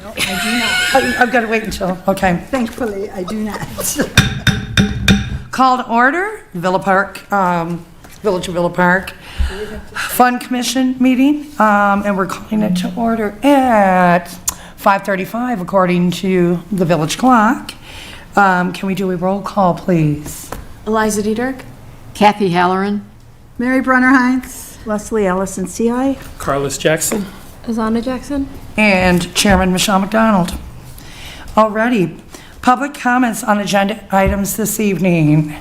No, I do not. I've got to wait until, okay. Thankfully, I do not. Call to order, Villa Park, Village of Villa Park Fund Commission meeting, and we're calling it to order at 5:35 according to the village clock. Can we do a roll call, please? Eliza Diederik. Kathy Halloran. Mary Brunner Hines. Leslie Ellison, CI. Carlos Jackson. Azana Jackson. And Chairman Michelle McDonald. Alrighty, public comments on agenda items this evening.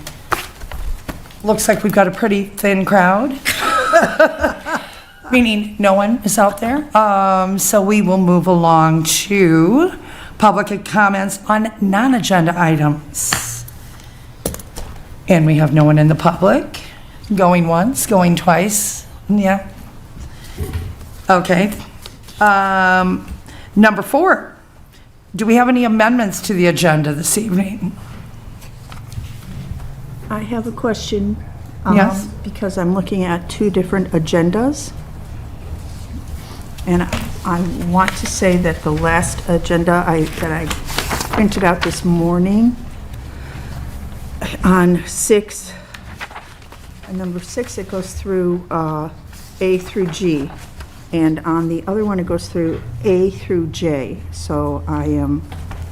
Looks like we've got a pretty thin crowd, meaning no one is out there. So we will move along to public comments on non-agenda items. And we have no one in the public. Going once, going twice, yeah. Okay. Number 4, do we have any amendments to the agenda this evening? I have a question. Yes. Because I'm looking at 2 different agendas. And I want to say that the last agenda that I printed out this morning on 6, number 6, it goes through A through G. And on the other one, it goes through A through J. So I am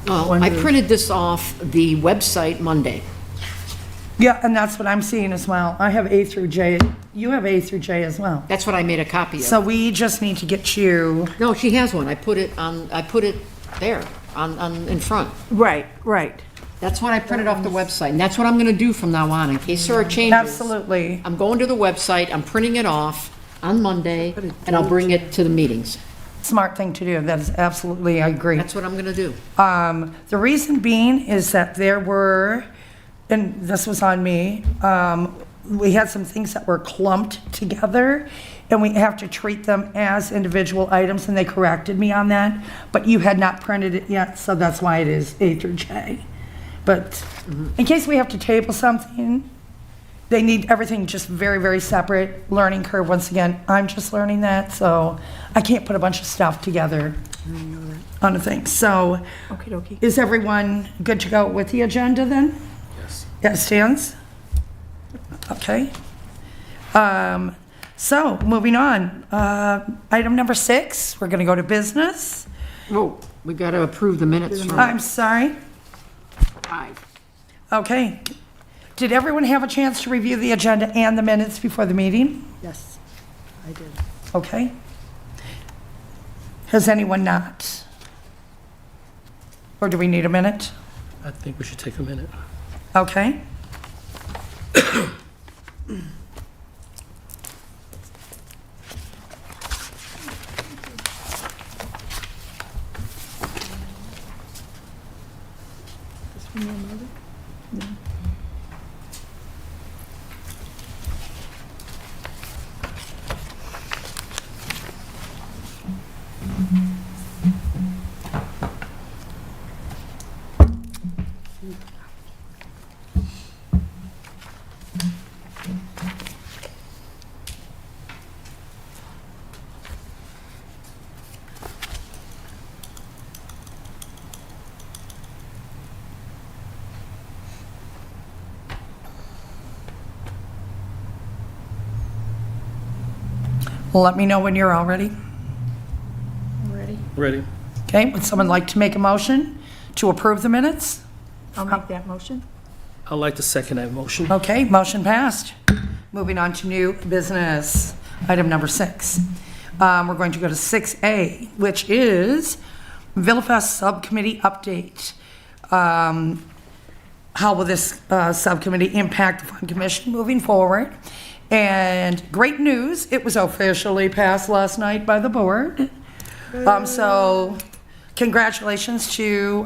Oh, I printed this off the website Monday. Yeah, and that's what I'm seeing as well. I have A through J. You have A through J as well. That's what I made a copy of. So we just need to get you, No, she has one. I put it there, in front. right. That's what I printed off the website, and that's what I'm gonna do from now on, in case there are changes. absolutely. I'm going to the website, I'm printing it off on Monday, and I'll bring it to the meetings. Smart thing to do. That is absolutely, I agree. That's what I'm gonna do. The reason being is that there were, and this was on me, we had some things that were clumped together, and we have to treat them as individual items, and they corrected me on that, but you had not printed it yet, so that's why it is A through J. But in case we have to table something, they need everything just very, very separate. Learning curve, once again, I'm just learning that, so I can't put a bunch of stuff together on a thing. So Okie dokie. is everyone good to go with the agenda then? Yes. That stands? Okay. So, moving on. Item number 6, we're going to go to business. Oh, we gotta approve the minutes from I'm sorry. 5. Okay. Did everyone have a chance to review the agenda and the minutes before the meeting? Yes, I did. Okay. Has anyone not? Or do we need a minute? I think we should take a minute. Okay. Let me know when you're all ready. Ready? Okay, would someone like to make a motion to approve the minutes? I'll make that motion. I'd like to second that motion. Okay, motion passed. Moving on to new business, item number 6. We're going to go to 6A, which is Villafest Subcommittee Update. How will this subcommittee impact the Fund Commission moving forward? And great news, it was officially passed last night by the board. So congratulations to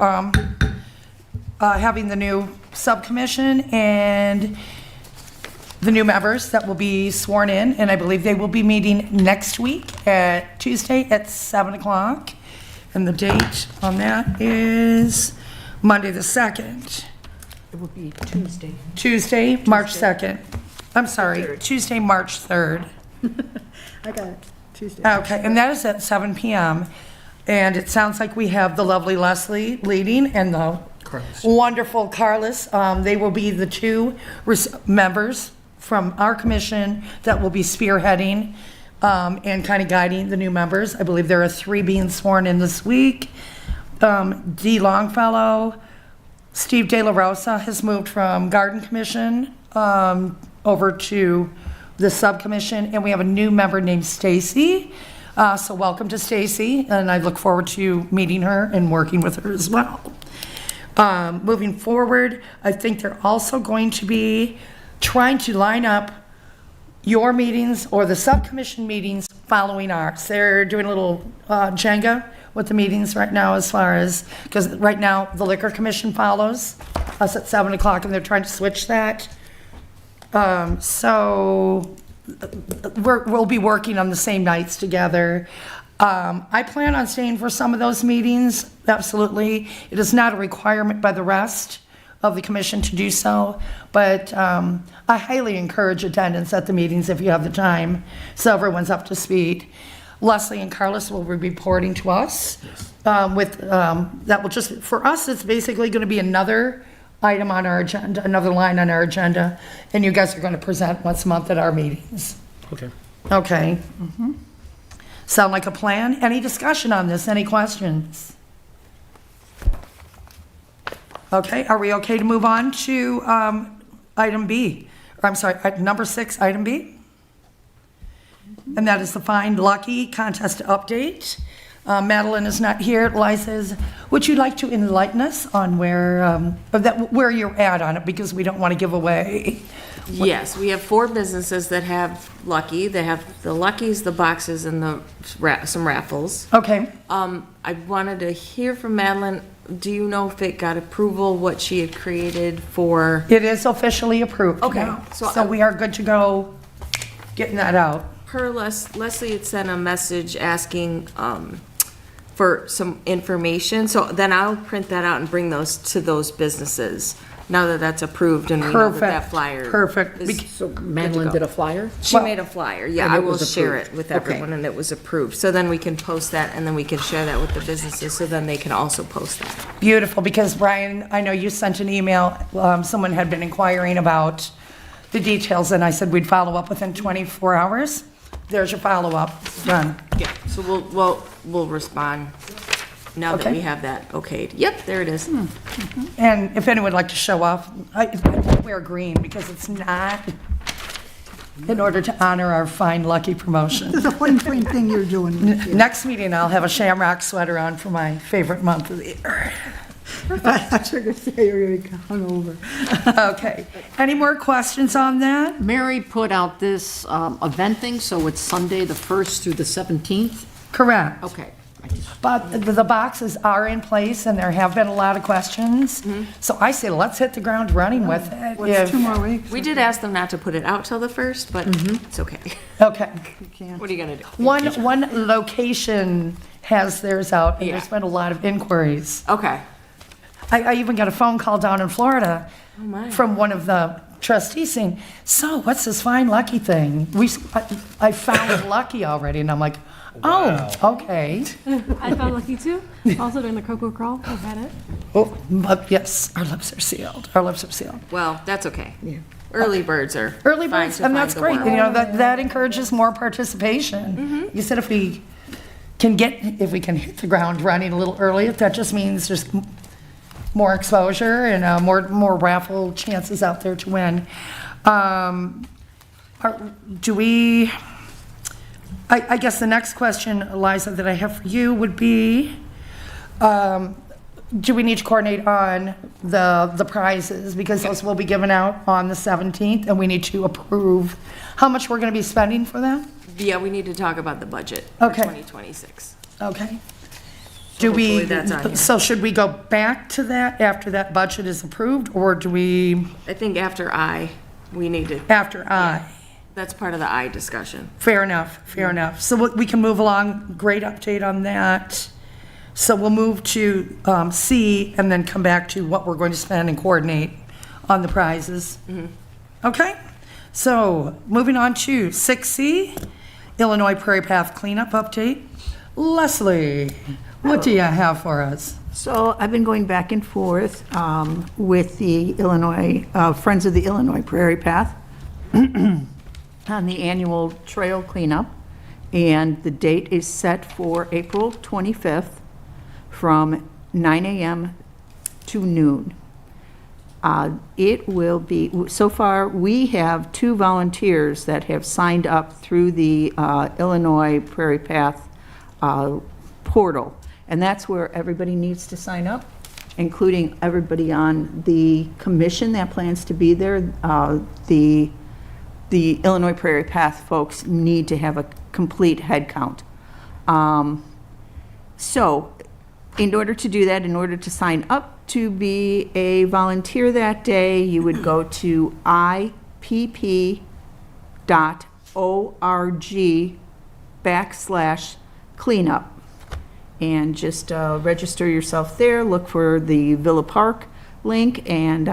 having the new subcommission and the new members that will be sworn in, and I believe they will be meeting next week at Tuesday at 7 o'clock. And the date on that is Monday the 2nd. It would be Tuesday. Tuesday, March 2nd. I'm sorry, Tuesday, March 3rd. I got it, Tuesday. Okay, and that is at 7 PM. And it sounds like we have the lovely Leslie leading and the wonderful Carlos. They will be the two members from our commission that will be spearheading and kind of guiding the new members. I believe there are 3 being sworn in this week. D. Longfellow, Steve De La Rosa has moved from Garden Commission over to the subcommission, and we have a new member named Stacy. So welcome to Stacy, and I look forward to meeting her and working with her as well. Moving forward, I think they're also going to be trying to line up your meetings or the subcommission meetings following ours. They're doing a little Jenga with the meetings right now as far as, because right now the Liquor Commission follows us at 7 o'clock and they're trying to switch that. So we'll be working on the same nights together. I plan on staying for some of those meetings, absolutely. It is not a requirement by the rest of the commission to do so, but I highly encourage attendance at the meetings if you have the time, so everyone's up to speed. Leslie and Carlos will be reporting to us with, that will just, for us, it's basically going to be another item on our agenda, another line on our agenda, and you guys are going to present once a month at our meetings. Okay. Okay. Sound like a plan? Any discussion on this? Any questions? Okay, are we okay to move on to item B? Or I'm sorry, number 6, item B? And that is the Find Lucky contest update. Madeline is not here. Liza, would you like to enlighten us on where you're at on it, because we don't want to give away? Yes, we have 4 businesses that have Lucky. They have the Luckies, the boxes, and some raffles. Okay. I wanted to hear from Madeline. Do you know if it got approval, what she had created for? It is officially approved Okay, now. so So I- we are good to go getting that out. Leslie had sent a message asking for some information, so then I'll print that out and bring those to those businesses, now that that's approved and we know that that Perfect, flyer. perfect. is Bec- So good to Madeline go. did a flyer? She made a flyer, yeah, And I it will was share approved. it with Okay. everyone, and it was approved. So then we can post that, and then we can share that with the businesses, so then they can also post that. Beautiful, because Brian, I know you sent an email, someone had been inquiring about the details, and I said we'd follow up within 24 hours. There's your follow-up, done. Yeah, so we'll respond now that Okay. we have that okayed. Yep, there it is. And if anyone would like to show off, I wear green because it's not in order to honor our Find Lucky promotion. It's a fun thing you're doing. Next meeting, I'll have a shamrock sweater on for my favorite month of the year. I thought you were going to say you're going to be hungover. Okay, any more questions on that? Mary put out this event thing, so it's Sunday, the 1st through the 17th? Correct. Okay. But the boxes are in place, and there have been a lot of questions. So I say, let's hit the ground running with it. What's 2 If- more weeks? We did ask them not to put it out till the 1st, but it's okay. Okay. You can't. What are you gonna do? One location has theirs out, and Yeah. there's been a lot of inquiries. Okay. I even got a phone call down in Florida my. from one of the trustees saying, so what's this Find Lucky thing? I found Lucky already, and I'm like, oh, okay. I found Lucky too. Also during the Cocoa Crawl, I've had it. Oh, but yes, our lips are sealed. Our lips are sealed. Well, that's okay. Early birds are Early fine birds, to and find that's the great. worm. You know, that encourages more participation. You said if we can hit the ground running a little early, that just means there's more exposure and more raffle chances out there to win. I guess the next question, Eliza, that I have for you would be, do we need to coordinate on the prizes? Because those will be given out on the 17th, and we need to approve how much we're going to be spending for them? Yeah, we need to talk about the budget for Okay. 2026. Okay. Do we, hopefully that's on here. so should we go back to that after that budget is approved, or do we, I think after we need to, after I? that's part of the I discussion. Fair enough, fair enough. So we can move along, great update on that. So we'll move to C and then come back to what we're going to spend and coordinate on the prizes. Okay? So moving on to 6C, Illinois Prairie Path Cleanup Update. Leslie, What do you have for us? So I've been going back and forth with the Illinois, Friends of the Illinois Prairie Path on the annual trail cleanup. And the date is set for April 25th from 9 a.m. to noon. It will be, so far, we have 2 volunteers that have signed up through the Illinois Prairie Path portal. And that's where everybody needs to sign up, including everybody on the commission that plans to be there. The Illinois Prairie Path folks need to have a complete head count. So in order to do that, in order to sign up to be a volunteer that day, you would go to ipp.org/cleanup and just register yourself there, look for the Villa Park link, and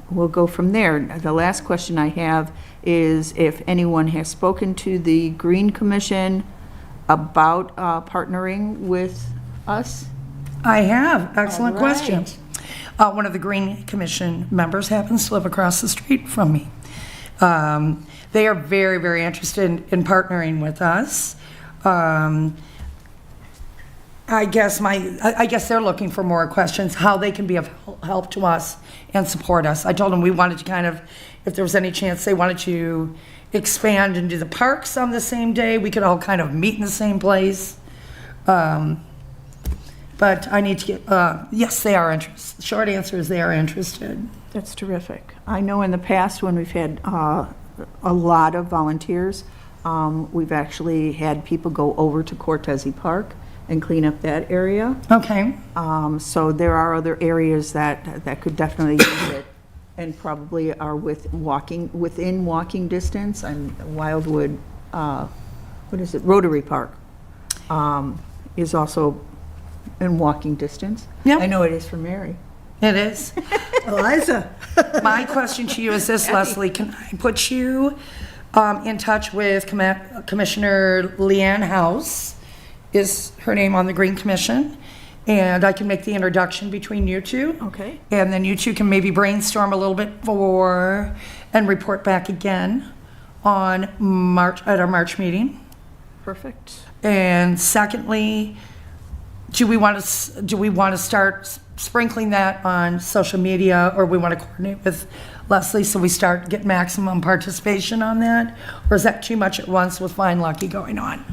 we'll go from there. The last question I have is if anyone has spoken to the Green Commission about partnering with us. I have. Excellent All right. question. One of the Green Commission members happens to live across the street from me. They are very, very interested in partnering with us. I guess they're looking for more questions, how they can be of help to us and support us. I told them we wanted to kind of, if there was any chance they wanted to expand and do the parks on the same day, we could all kind of meet in the same place. But I need to get, yes, they are interested. The short answer is they are interested. That's terrific. I know in the past when we've had a lot of volunteers, we've actually had people go over to Cortese Park and clean up that area. Okay. So there are other areas that could definitely use it and probably are within walking distance. And Wildwood, Rotary Park is also in walking distance. Yep. I know it is for Mary. It is. Eliza? My question to you is this, Leslie, can I put you in touch with Commissioner Leanne House, is her name on the Green Commission, and I can make the introduction between you two. Okay. And then you two can maybe brainstorm a little bit and report back again on at our March meeting. Perfect. And secondly, do we want to start sprinkling that on social media, or we want to coordinate with Leslie so we start get maximum participation on that? Or is that too much at once with Find Lucky going on?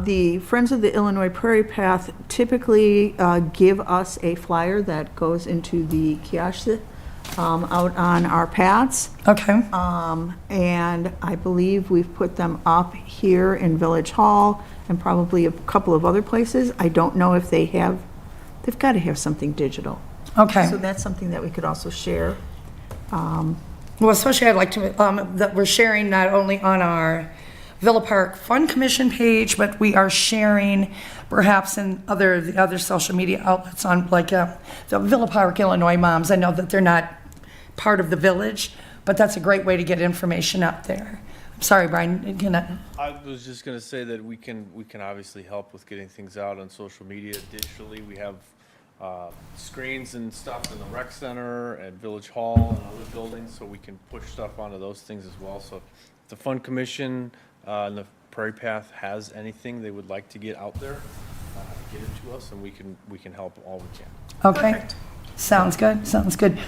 The Friends of the Illinois Prairie Path typically give us a flyer that goes into the kiosk out on our paths. Okay. And I believe we've put them up here in Village Hall and probably a couple of other places. I don't know if they've got to have something digital. Okay. So that's something that we could also share. Well, especially I'd like to, that we're sharing not only on our Villa Park Fund Commission page, but we are sharing perhaps in the other social media outlets on like the Villa Park Illinois Moms. I know that they're not part of the village, but that's a great way to get information out there. I'm sorry, Brian, I was just going to say that we can obviously help with getting things out on social media digitally. We have screens and stuff in the rec center and Village Hall and other buildings, so we can push stuff onto those things as well. So if the Fund Commission and the Prairie Path has anything they would like to get out there, get it to us, and we can help all we can. okay. Perfect. Sounds good.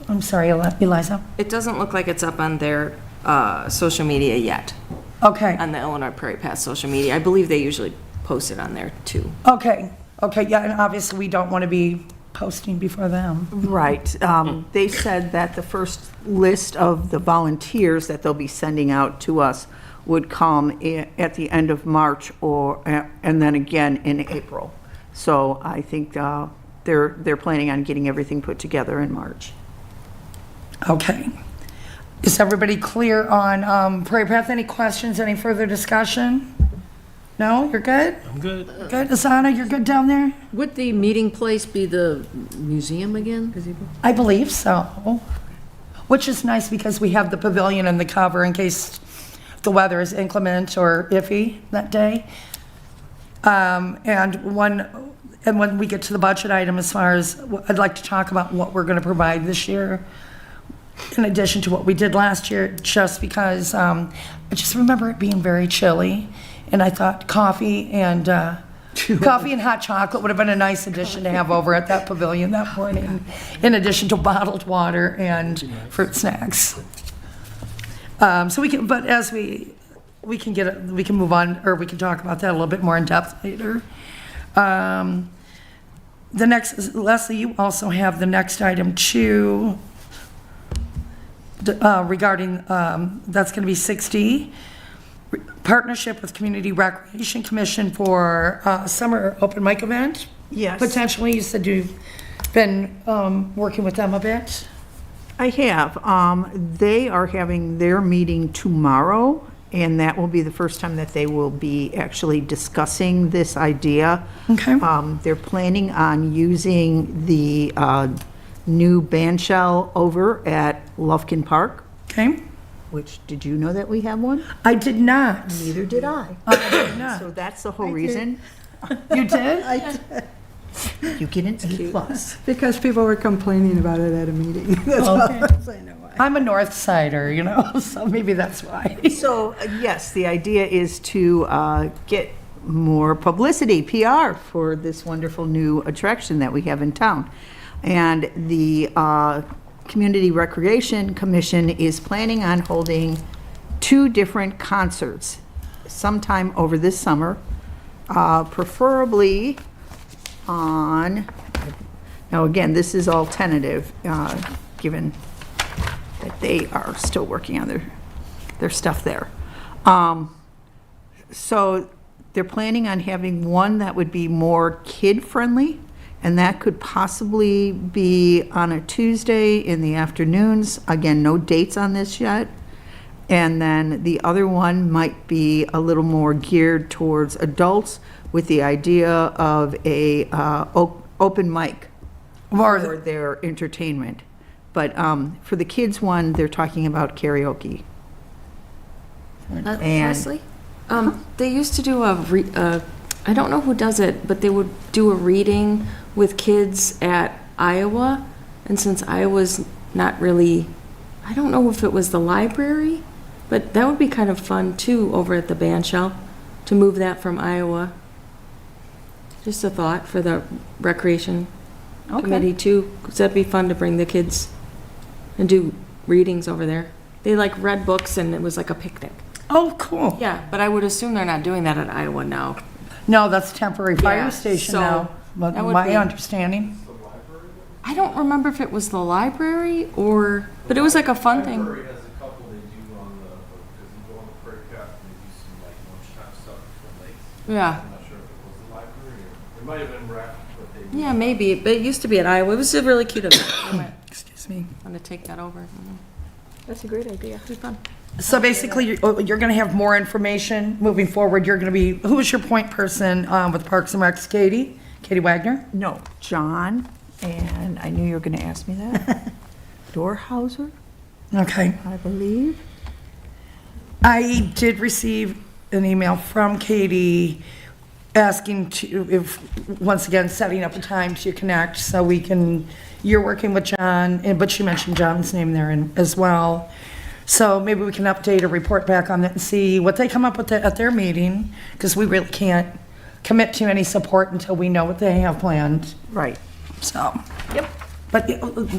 I'm sorry, Eliza. It doesn't look like it's up on their social media yet, Okay. on the Illinois Prairie Path social media. I believe they usually post it on there too. Okay, yeah, and obviously we don't want to be posting before them. Right. They said that the first list of the volunteers that they'll be sending out to us would come at the end of March and then again in April. So I think they're planning on getting everything put together in March. Okay. Is everybody clear on Prairie Path? Any questions, any further discussion? No, you're good? I'm good. Good, Asana, you're good down there? Would the meeting place be the museum again? I believe so. Which is nice because we have the pavilion and the cover in case the weather is inclement or iffy that day. And and when we get to the budget item, as far as, I'd like to talk about what we're going to provide this year, in addition to what we did last year, just because I just remember it being very chilly, and I thought coffee and hot chocolate would have been a nice addition to have over at that pavilion that morning, in addition to bottled water and fruit snacks. So we can, but as we can we can move on, or we can talk about that a little bit more in depth later. The next, Leslie, you also have the next item too, regarding, that's going to be 6D, partnership with Community Recreation Commission for summer open mic event. Yes. Potentially, you said you've been working with them a bit. I have. They are having their meeting tomorrow, and that will be the first time that they will be actually discussing this idea. Okay. They're planning on using the new band shell over at Lufkin Park, Okay. which, did you know that we have one? I did not. Neither did I. I did not. So that's the whole reason. You did? You get an A plus. Because people were complaining about it at a meeting. That's all I'm saying. I'm a North Sider, you know, so maybe that's why. So, yes, the idea is to get more publicity, PR, for this wonderful new attraction that we have in town. And the Community Recreation Commission is planning on holding 2 different concerts sometime over this summer, preferably on, now again, this is all tentative, given that they are still working on their stuff there. So they're planning on having one that would be more kid-friendly, and that could possibly be on a Tuesday in the afternoons. Again, no dates on this yet. And then the other one might be a little more geared towards adults, with the idea of a open mic for their entertainment. But for the kids one, they're talking about karaoke. And- Leslie, they used to do I don't know who does it, but they would do a reading with kids at Iowa. And since Iowa's not really, I don't know if it was the library, but that would be kind of fun too, over at the band shell, to move that from Iowa. Just a thought for the recreation committee too, because that'd be fun to bring the kids and do readings over there. They like read books and it was like a picnic. Oh, cool. Yeah, but I would assume they're not doing that at Iowa now. No, that's a temporary fire Yeah, station so now, but that would my be- understanding. I don't remember if it was the library or, but it was like a fun thing. Library has a couple they do on the, because you go on the prairie path and they do some like lunchtime stuff from lakes. Yeah. I'm not sure if it was the library or, it might have been rec, but they. do- Yeah, maybe, but it used to be at Iowa. It was a really cute event. I went, Excuse me. I'm gonna take that over. That's a great idea. It'd be fun. So basically, you're going to have more information moving forward. You're going to be, who is your point person with Parks and Recs? Katie? Katie Wagner? No, John, and I knew you were going to ask me that. Dorhauser, Okay. I believe. I did receive an email from Katie asking to, if, once again, setting up a time to connect so we can, you're working with John, but she mentioned John's name there as well. So maybe we can update or report back on that and see what they come up with at their meeting, because we really can't commit to any support until we know what they have planned. Right. So, yep. But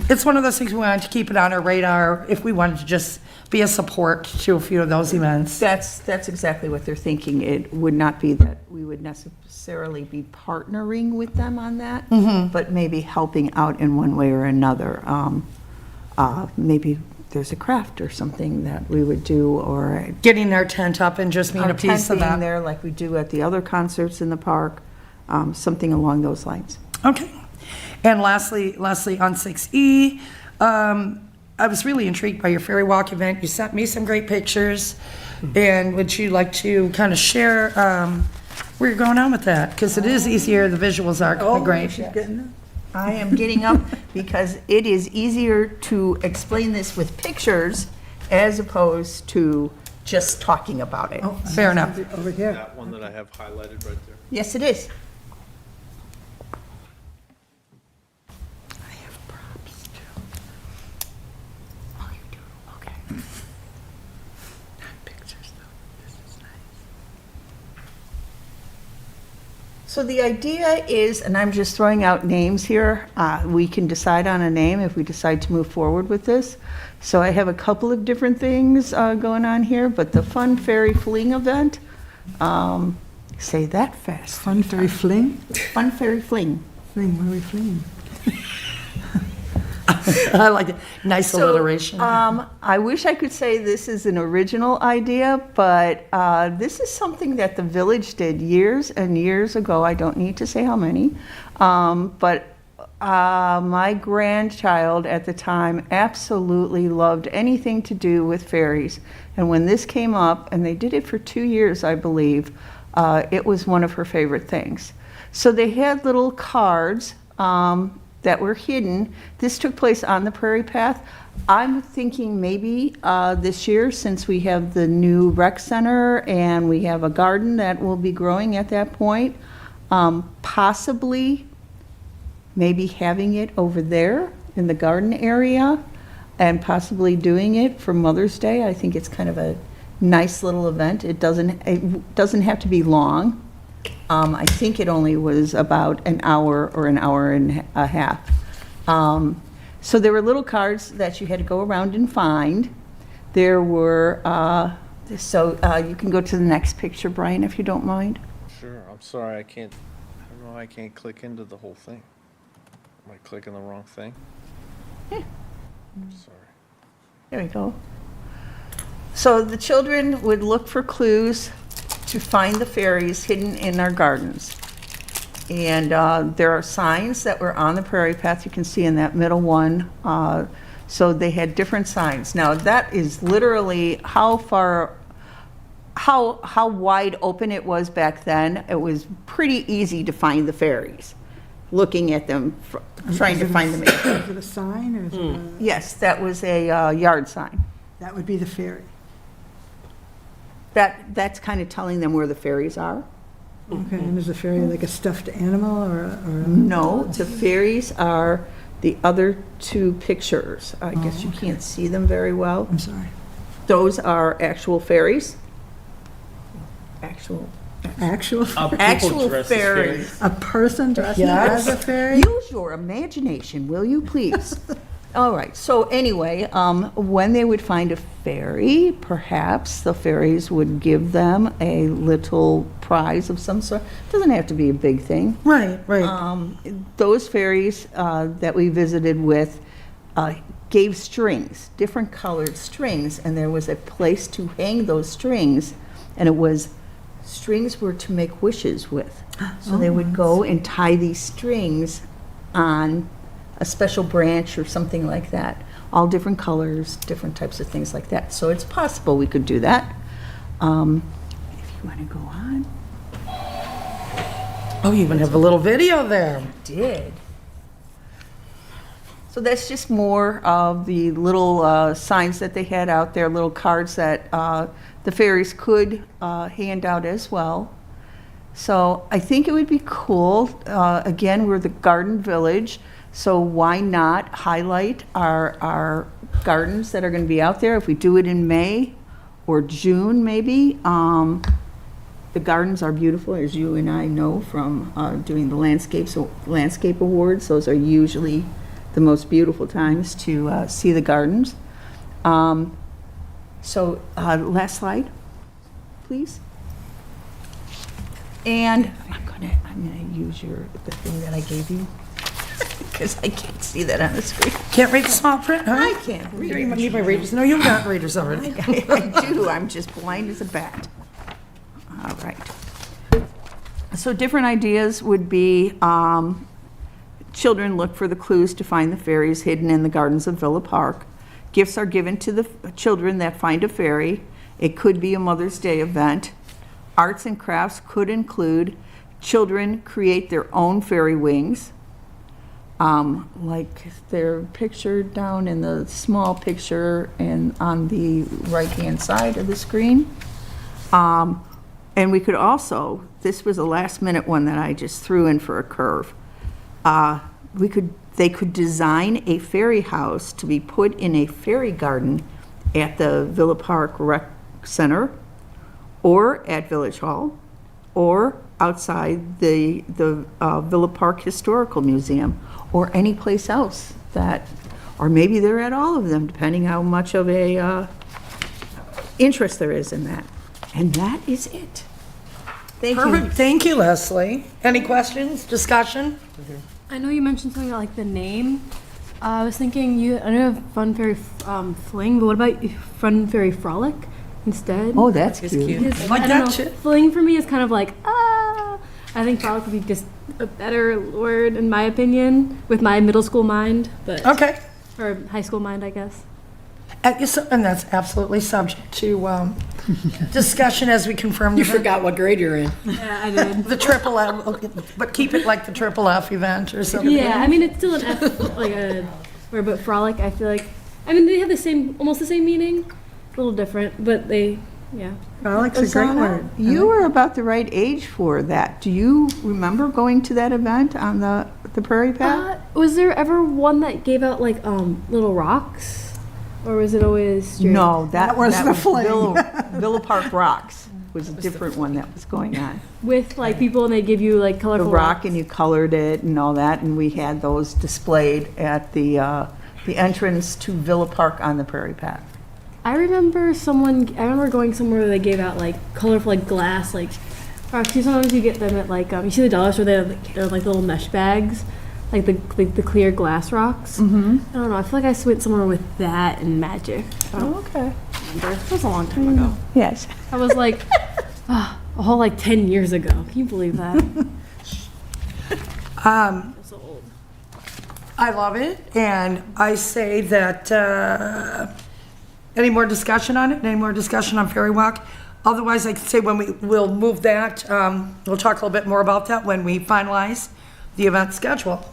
it's one of those things we wanted to keep it on our radar if we wanted to just be a support to a few of those events. That's exactly what they're thinking. It would not be that we would necessarily be partnering with them on that, but maybe helping out in one way or another. Maybe there's a craft or something that we would do, or Getting their tent up and just being our a piece tent of being that. there like we do at the other concerts in the park, something along those lines. Okay. And lastly, on 6E, I was really intrigued by your Fairy Walk event. You sent me some great pictures. And would you like to kind of share where you're going on with that? Because it is easier, the visuals are quite great. I am getting up because it is easier to explain this with pictures as opposed to just talking about it. Fair enough. Over here. That one that I have highlighted right there. Yes, it is. So the idea is, and I'm just throwing out names here, we can decide on a name if we decide to move forward with this. So I have a couple of different things going on here, but the Fun Fairy Fling event, say that fast. Fun Fairy Fling? Fun Fairy Fling. Fling, what are we flinging? I like it. Nice alliteration. I wish I could say this is an original idea, but this is something that the village did years and years ago. I don't need to say how many. But my grandchild at the time absolutely loved anything to do with fairies. And when this came up, and they did it for 2 years, I believe, it was one of her favorite things. So they had little cards that were hidden. This took place on the Prairie Path. I'm thinking maybe this year, since we have the new rec center and we have a garden that will be growing at that point, possibly maybe having it over there in the garden area and possibly doing it for Mother's Day. I think it's kind of a nice little event. It doesn't have to be long. I think it only was about an hour or an hour and a half. So there were little cards that you had to go around and find. There were, you can go to the next picture, Brian, if you don't mind. Sure, I'm sorry, I don't know why I can't click into the whole thing. Am I clicking the wrong thing? Yeah. Sorry. There we go. So the children would look for clues to find the fairies hidden in our gardens. And there are signs that were on the Prairie Path, you can see in that middle one. So they had different signs. Now that is literally how wide open it was back then. It was pretty easy to find the fairies, looking at them, trying to find them. Is it a sign or is it a, Yes, that was a yard sign. that would be the fairy? That's kind of telling them where the fairies are. Okay, and is the fairy like a stuffed animal or a? No, the fairies are the other two pictures. I guess you can't see them very well. I'm sorry. Those are actual fairies. Actual Actual, fairies. a person dressed Yes. as a fairy? Use your imagination, will you please? All right, so anyway, when they would find a fairy, perhaps the fairies would give them a little prize of some sort. Doesn't have to be a big thing. Right, right. Those fairies that we visited with gave strings, different colored strings, and there was a place to hang those strings, and it was, strings were to make wishes with. So they would go and tie these strings on a special branch or something like that. All different colors, different types of things like that. So it's possible we could do that. If you want to go on. Oh, you even have a little video there. Did. So that's just more of the little signs that they had out there, little cards that the fairies could hand out as well. So I think it would be cool. Again, we're the Garden Village, so why not highlight our gardens that are going to be out there? If we do it in May or June, maybe. The gardens are beautiful, as you and I know from doing the landscape awards. Those are usually the most beautiful times to see the gardens. So last slide, please. And I'm gonna use the thing that I gave you because I can't see that on the screen. Can't read the small print, huh? I can't read You it. need my readers. No, you've got readers already. I do. I'm just blind as a bat. All right. So different ideas would be children look for the clues to find the fairies hidden in the gardens of Villa Park. Gifts are given to the children that find a fairy. It could be a Mother's Day event. Arts and crafts could include children create their own fairy wings, like they're pictured down in the small picture and on the right-hand side of the screen. And we could also, this was a last-minute one that I just threw in for a curve. They could design a fairy house to be put in a fairy garden at the Villa Park Rec Center or at Village Hall or outside the Villa Park Historical Museum, or any place else that, or maybe they're at all of them, depending how much of a interest there is in that. And that is it. Thank you. Perfect, thank you, Leslie. Any questions, discussion? I know you mentioned something about like the name. I was thinking I know you have Fun Fairy Fling, but what about Fun Fairy Frolic instead? Oh, that's cute. Because, Like I that don't know, shit. Fling for me is kind of like, I think Frolic would be just a better word in my opinion, with my middle school mind, but, Okay. or high school mind, I guess. And that's absolutely subject to discussion as we confirm the You forgot what grade you're in. Yeah, I did. the triple F, but keep it like the triple F event or something. Yeah, I mean, it's still an F, but Frolic, I feel like, I mean, they have almost the same meaning, a little different, but yeah. Frolic's a great word. You were about the right age for that. Do you remember going to that event on the Prairie Path? Was there ever one that gave out like little rocks, or was it always straight? No, that was the fling. Villa Park Rocks was a different one that was going on. With like people, and they give you like The colorful rock, and you colored it and all that, and we had those displayed at the entrance to Villa Park on the Prairie Path. I remember going somewhere where they gave out like colorful like glass like rocks. Sometimes you get them at like you see the dollar store. They're like little mesh bags, like the clear glass rocks. Mm-hmm. I don't know. I feel like I went somewhere with that and magic. I don't Okay. remember. It was a long time ago. Yes. I was like a whole like 10 years ago. Can you believe that? I'm so old. I love it, and I say that, any more discussion on it? Any more discussion on Fairy Walk? Otherwise, I could say we'll move that, we'll talk a little bit more about that when we finalize the event schedule.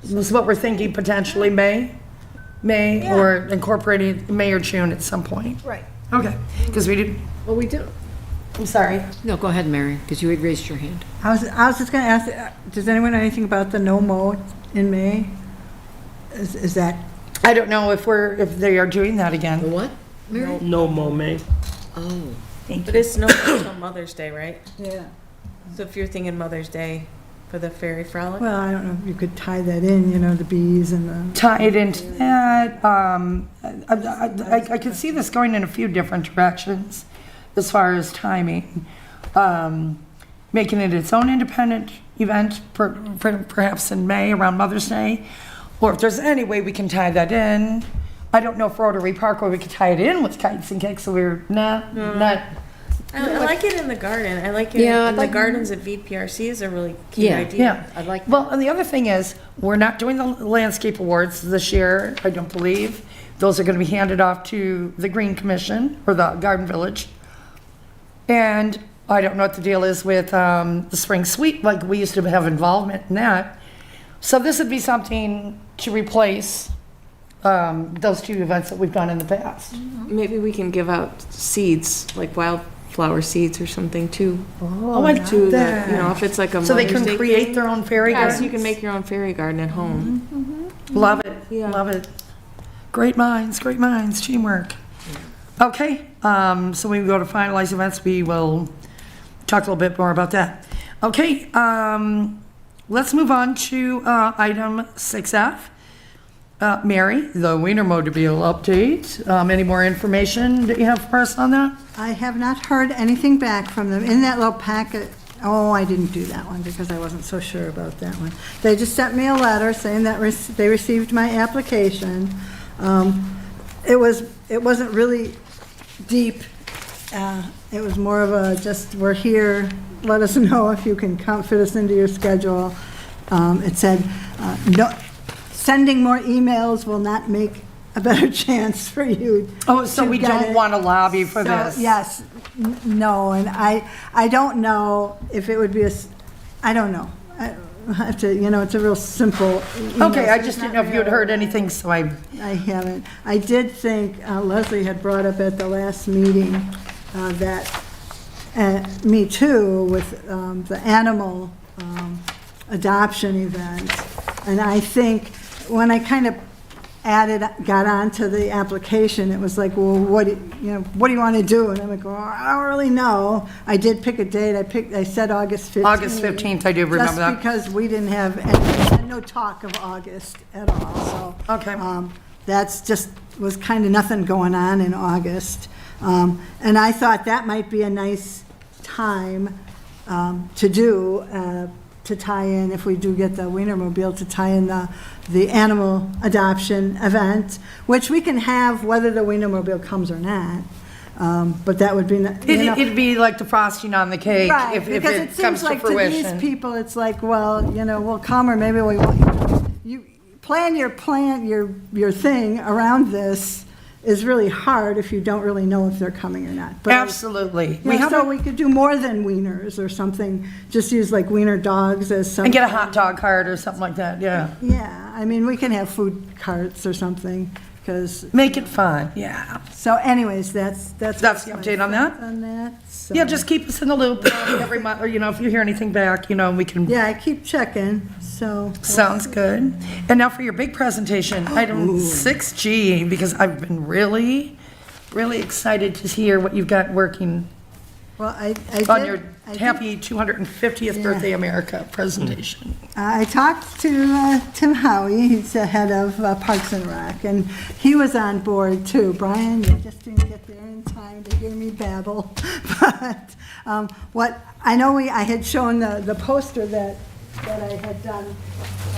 This is what we're thinking, potentially May, or incorporating May or June at some point. Right. Okay, because we did, Well, we do. I'm sorry. No, go ahead, Mary, because you had raised your hand. I was just gonna ask, does anyone know anything about the no mow in May? Is that, I don't know if they are doing that The again. what, Mary? No mow. Oh. But it's no until Mother's Day, right? yeah, So if you're thinking Mother's Day for the Fairy Frolic? well, I don't know if you could tie that in, the bees and the, Tie it into that, I could see this going in a few different directions as far as timing. Making it its own independent event, perhaps in May, around Mother's Day. Or if there's any way we can tie that in. I don't know if Rotary Park, where we could tie it in with kites and cakes, so we're not. I like it in the garden. I like it Yeah, in the like- gardens at VPRC is a really cute Yeah. idea. Yeah. I'd like that. Well, and the other thing is, we're not doing the landscape awards this year, I don't believe. Those are gonna be handed off to the Green Commission, or the Garden Village. And I don't know what the deal is with the Spring Suite, like we used to have involvement in that. So this would be something to replace those two events that we've done in the past. Maybe we can give out seeds, like wildflower seeds or something too. Oh, I To like the, that. if it's like a So they Mother's can Day create thing. their own fairy Yeah, so gardens? you can make your own fairy garden at home. Love it, Yeah. love it. Great minds, teamwork. Okay, so when we go to finalize events, we will talk a little bit more about that. Okay, let's move on to item 6F. Mary, the Wienermobile update. Any more information that you have for us on that? I have not heard anything back from them. In that little packet, I didn't do that one because I wasn't so sure about that one. They just sent me a letter saying that they received my application. It wasn't really deep. It was more of a just, we're here, let us know if you can fit us into your schedule. It said, no, sending more emails will not make a better chance for you. Oh, so to we get don't it. want to lobby for So, this? yes, no, and I don't know if it would be I don't know. I have to, it's a real simple email. Okay, so I it's just didn't not know if you had heard real. anything, so I haven't. I did think Leslie had brought up at the last meeting that, me too, with the animal adoption event. And I think when I kind of got onto the application, it was like, well, what do you want to do? And I'm like, well, I don't really know. I did pick a date. I said August 15th. August 15th, I do remember Just that. because we didn't have no talk of August at all, so. Okay. That's just, was kind of nothing going on in August. And I thought that might be a nice time to do, to tie in, if we do get the Wienermobile, to tie in the animal adoption event, which we can have whether the Wienermobile comes or not. But that would be, It'd be like the frosting on the cake right, if because it it seems comes to like to these fruition. people, it's like, well, we'll come, or maybe we won't. You plan your thing around this is really hard if you don't really know if they're coming or not. But Absolutely. we could do more than wieners or something, just use like wiener dogs as some. And get a hot dog cart or something like that, yeah. Yeah, I mean, we can have food carts or something, because, Make it fun, yeah. so anyways, that's. That's the update on that? On that, so. Yeah, just keep us in the loop every month, or, if you hear anything back, we can. Yeah, I keep checking, so. Sounds good. And now for your big presentation, item 6G, because I've been really, really excited to hear what you've got working Well, I on did- your I did- happy 250th Yeah. birthday America presentation. I talked to Tim Howie, he's the head of Parks and Rec, and he was on board too. Brian, you just didn't get there in time to hear me babble. But I had shown the poster that I had done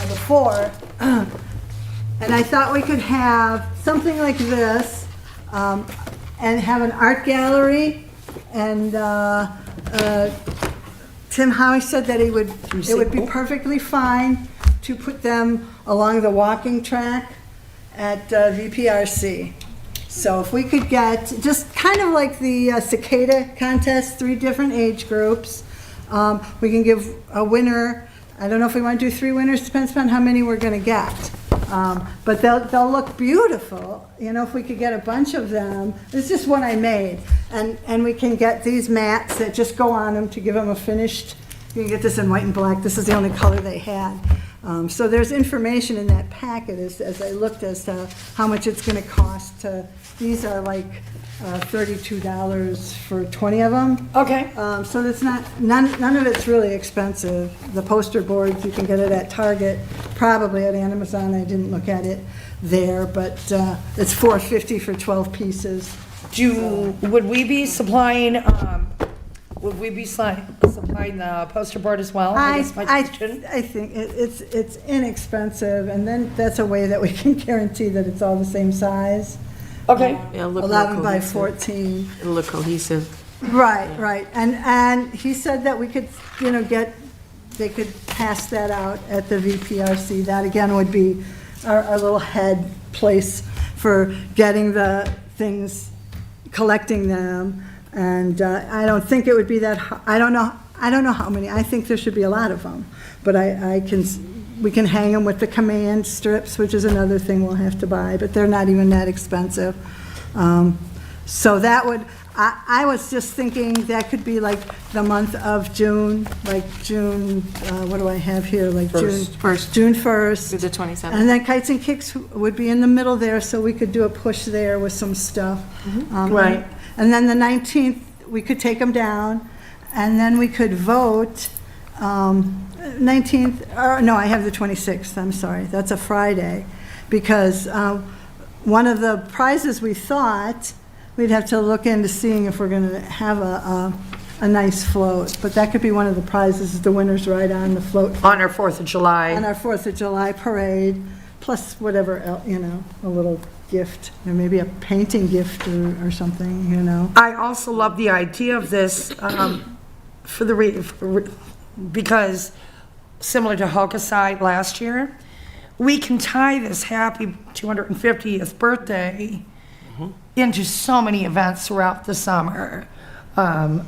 before, and I thought we could have something like this, and have an art gallery, and Tim Howie said that it would be perfectly fine to put them along the walking track at VPRC. So if we could get, just kind of like the cicada contest, 3 different age groups, we can give a winner, I don't know if we want to do 3 winners, depends on how many we're going to get. But they'll look beautiful, if we could get a bunch of them. It's just one I made. And we can get these mats that just go on them to give them a finished, you can get this in white and black, this is the only color they had. So there's information in that packet as I looked as to how much it's gonna cost to, these are like $32 for 20 of them. Okay. So that's none of it's really expensive. The poster boards, you can get it at Target, probably at Amazon, I didn't look at it there, but it's $4.50 for 12 pieces. Would we be supplying, the poster board as well? guess my question. I think it's inexpensive, and then that's a way that we can guarantee that it's all the same size. Okay. Yeah, look 11 by cohesive. 14. It'll look cohesive. Right. And he said that we could, they could pass that out at the VPRC. That again would be our little head place for getting the things, collecting them. And I don't think it would be that, I don't know how many. I think there should be a lot of them. But we can hang them with the command strips, which is another thing we'll have to buy, but they're not even that expensive. So that would, I was just thinking that could be like the month of June, like June, what do I have here, like June 1st. Through the 27th. And then Kites and Kicks would be in the middle there, so we could do a push there with some stuff. Right. And then the 19th, we could take them down, and then we could vote, 19th, or no, I have the 26th, I'm sorry, that's a Friday, because one of the prizes we thought, we'd have to look into seeing if we're going to have a nice float, but that could be one of the prizes, is the winner's ride on the float. On our 4th of July. On our 4th of July parade, plus whatever, a little gift, or maybe a painting gift or something, I also love the idea of this because similar to Hokusai last year, we can tie this happy 250th birthday into so many events throughout the summer. I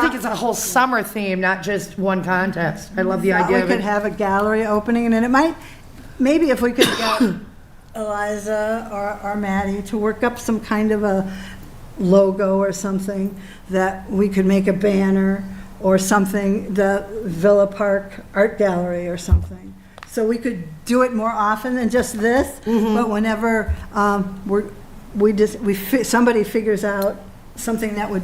think it's a whole summer theme, not just one contest. I love the idea We of could it. have a gallery opening, and it might, maybe if we could get Eliza or Maddie to work up some kind of a logo or something, that we could make a banner or something, the Villa Park Art Gallery or something. So we could do it more often than just this, but whenever somebody figures out something that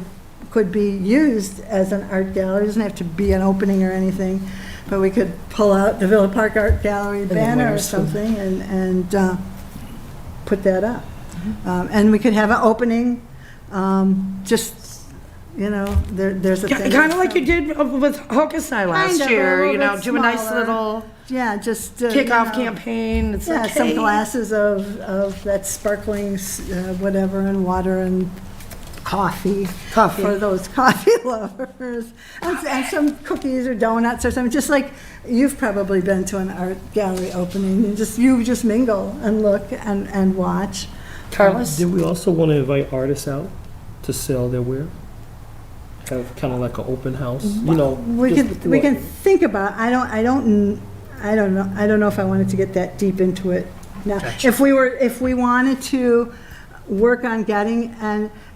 could be used as an art gallery, it doesn't have to be an opening or anything, but we could pull out the Villa Park Art Gallery banner or where's the- something and put that up. And we could have an opening, just, there's a thing. Kind of like you did with Hokusai last Kind of, a year, little bit do a nice smaller. little Yeah, just. kickoff campaign. It's Yeah, like, some hey. glasses of that sparkling, whatever, and water and coffee. Coffee. For those coffee lovers. And some cookies or donuts or something, just like you've probably been to an art gallery opening. You just mingle and look and watch. Carlos? Do we also want to invite artists out to sell their wear? Have kind of like an open house, We can think about, I don't know if I wanted to get that deep into it now. If we wanted to work on getting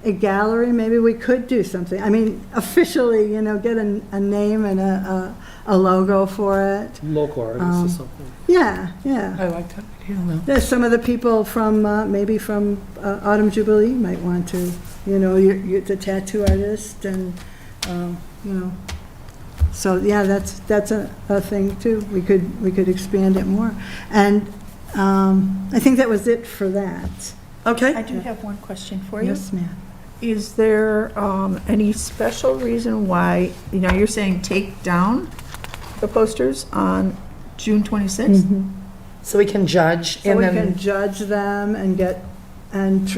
a gallery, maybe we could do something. I mean, officially, get a name and a logo for it. Local artists or something. Yeah. I like that idea, though. There's some of the people from, maybe from Autumn Jubilee might want to, you're the tattoo artist and, so, yeah, that's a thing too. We could expand it more. And I think that was it for that. Okay. I do have one question for you. Yes, ma'am. Is there any special reason why, you're saying take down the posters on June 26th? So we can judge So and we can then, judge them and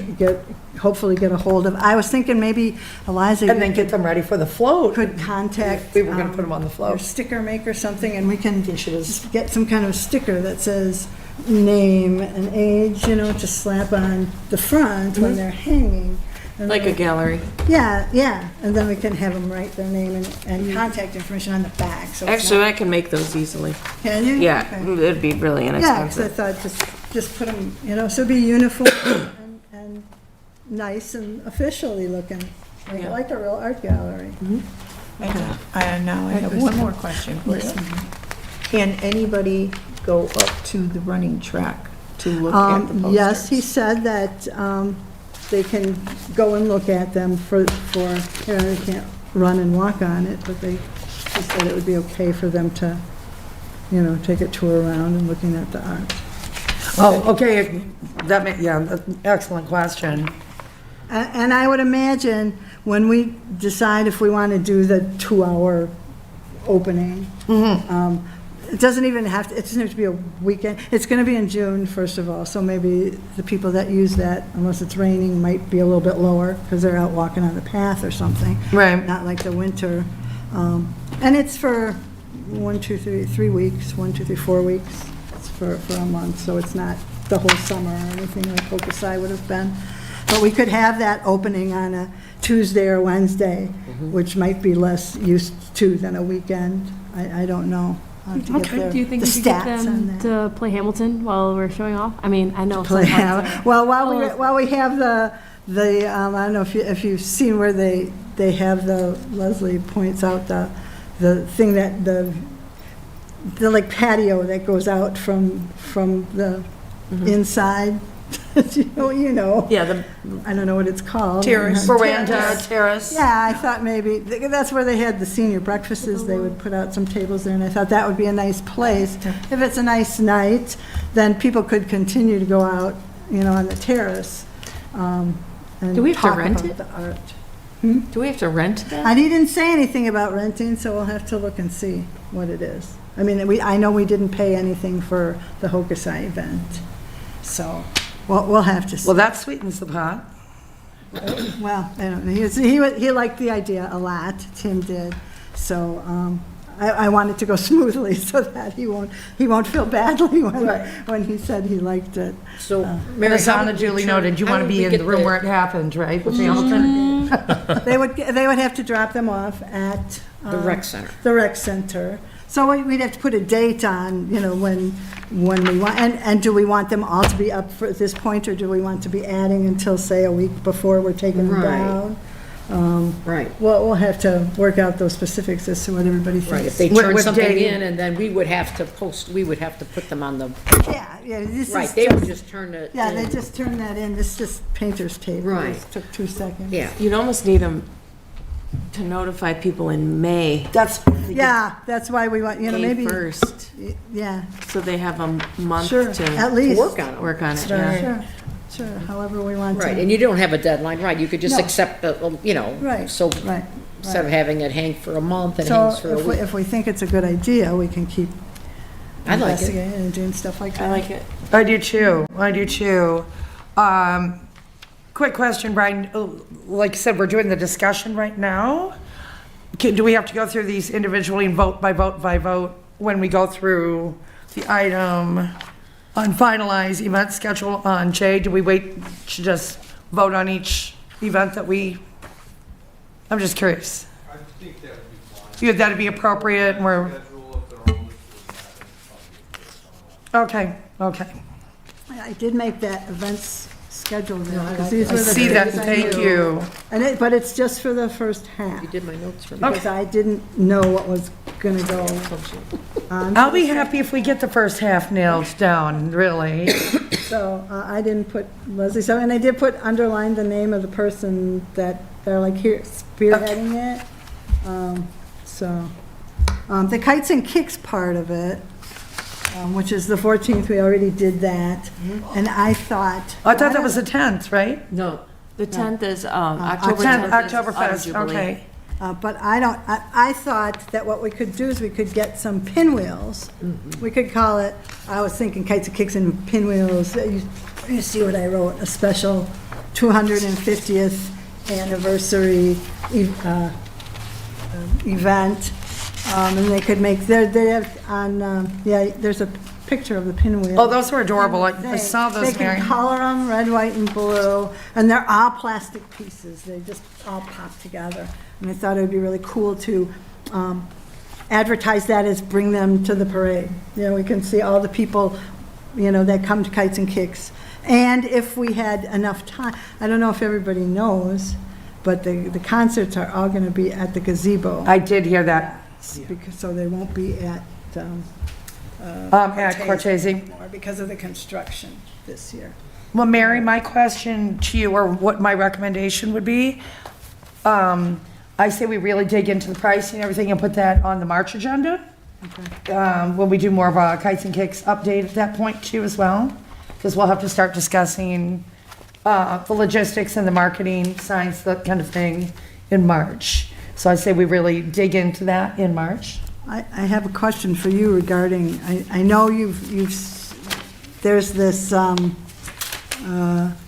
hopefully get a hold of, I was thinking maybe Eliza. and then get them ready for the float. Could contact. We were gonna put them on the Or float. sticker maker or something, and we can just get some kind of sticker that says name and age, to slap on the front when they're hanging. And Like a then- gallery. Yeah, and then we can have them write their name and contact information on the back, so. it's Actually, not- I can make those easily. Can you? Yeah, Okay. it'd be really Yeah, 'cause I inexpensive. thought just put them, so it'd be uniform and nice and officially looking, like a real art gallery. And now I have one more question for you. Can anybody go up to the running track to look at the posters? Yes, he said that they can go and look at them for, they can't run and walk on it, but he said it would be okay for them to, take a tour around and looking at the art. Oh, okay, excellent question. And I would imagine when we decide if we want to do the 2-hour opening, it doesn't have to be a weekend. It's going to be in June, first of all, so maybe the people that use that, unless it's raining, might be a little bit lower because they're out walking on the path or something. Right. Not like the winter. And it's for 3 weeks, 4 weeks. It's for a month, so it's not the whole summer or anything like Hokusai would have been. But we could have that opening on a Tuesday or Wednesday, which might be less used to than a weekend. I don't know. I'll have to get Okay. the- Do you think the we could get stats on them that. to play Hamilton while we're showing off? I mean, I know. Play some parts have- are- Well, while we have the I don't know if you've seen where they have Leslie points out the thing that the like patio that goes out from the inside. You know. Yeah, I don't know what it's called. Veranda, terrace. Yeah, I thought maybe, that's where they had the senior breakfasts, they would put out some tables there, and I thought that would be a nice place. If it's a nice night, then people could continue to go out, on the terrace, and Do we have to talk rent about it? the art. do we have to rent that? And he didn't say anything about renting, so we'll have to look and see what it is. I mean, I know we didn't pay anything for the Hokusai event, so we'll have to see. Well, that sweetens the pot. Well, I don't know, he liked the idea a lot, Tim did, so I want it to go smoothly so that he won't feel badly when he said he liked it. So, And Mary, as Anna Julie noted, you want to be in the room where it happened, right? With Hamilton? They would have to drop them off at The rec center. the rec center. So we'd have to put a date on, when we want, and do we want them all to be up at this point, or do we want to be adding until, say, a week before we're taking them Right. down? Right, We'll have to work out those specifics as to what everybody right. If thinks. they What- turn what something day? in and then we would have to put them on the, Yeah, this is right, they would just turn it Yeah, they in. just turned that in, this is just painter's tape. It Right. just took 2 seconds. Yeah, You'd almost need them to notify people in May, That's, Yeah, that's why we want, May maybe, 1st, yeah, so they have a month sure, at to least. work on it. work on it, yeah. Sure, sure, however we want to. Right, and you don't have a deadline, right, you could just No. accept the, you know. Right, So right, instead of having it hang for a month, it So hangs for a week. if we think it's a good idea, we can keep I like it. investigating and doing stuff like that. I like it. I do too, I do too. Quick question, Brian, like I said, we're doing the discussion right now. Do we have to go through these individually and vote by vote by vote when we go through the item on finalized event schedule on J? Do we wait to just vote on each event that I'm just curious. I think that would be fine. That'd be appropriate and we're, Schedule if they're on the list, okay, okay. I did make that events schedule there, I because like these I were the see that, days I thank knew. you. And but it's just for the first half, You did my notes for me. because I didn't know what was gonna go on. I'll be happy if we get the first half nailed down, really. So I didn't put Leslie, so, and I did put, underline the name of the person that they're like here spearheading it. The kites and kicks part of it, which is the 14th, we already did that. And I thought. I thought that was the 10th, right? No, The 10th is, October 10th is Oktoberfest, Auto Jubilee. okay. But I thought that what we could do is we could get some pinwheels. We could call it, I was thinking kites and kicks and pinwheels. You see what I wrote, a special 250th anniversary event. And they could make, they have on, there's a picture of the pinwheel. Oh, those were adorable. I saw They those, can Mary. color them red, white, and blue, and they're all plastic pieces. They just all pop together. And I thought it would be really cool to advertise that as bring them to the parade. We can see all the people, that come to Kites and Kicks. And if we had enough time, I don't know if everybody knows, but the concerts are all going to be at the gazebo. I did hear that. So they won't be at At Cortese. anymore because of the construction this year. Well, Mary, my question to you, or what my recommendation would be, I say we really dig into the pricing and everything and put that on the March agenda. When we do more of a Kites and Kicks update at that point too as well, because we'll have to start discussing the logistics and the marketing, signs, that kind of thing in March. So I say we really dig into that in March. I have a question for you regarding, I know there's this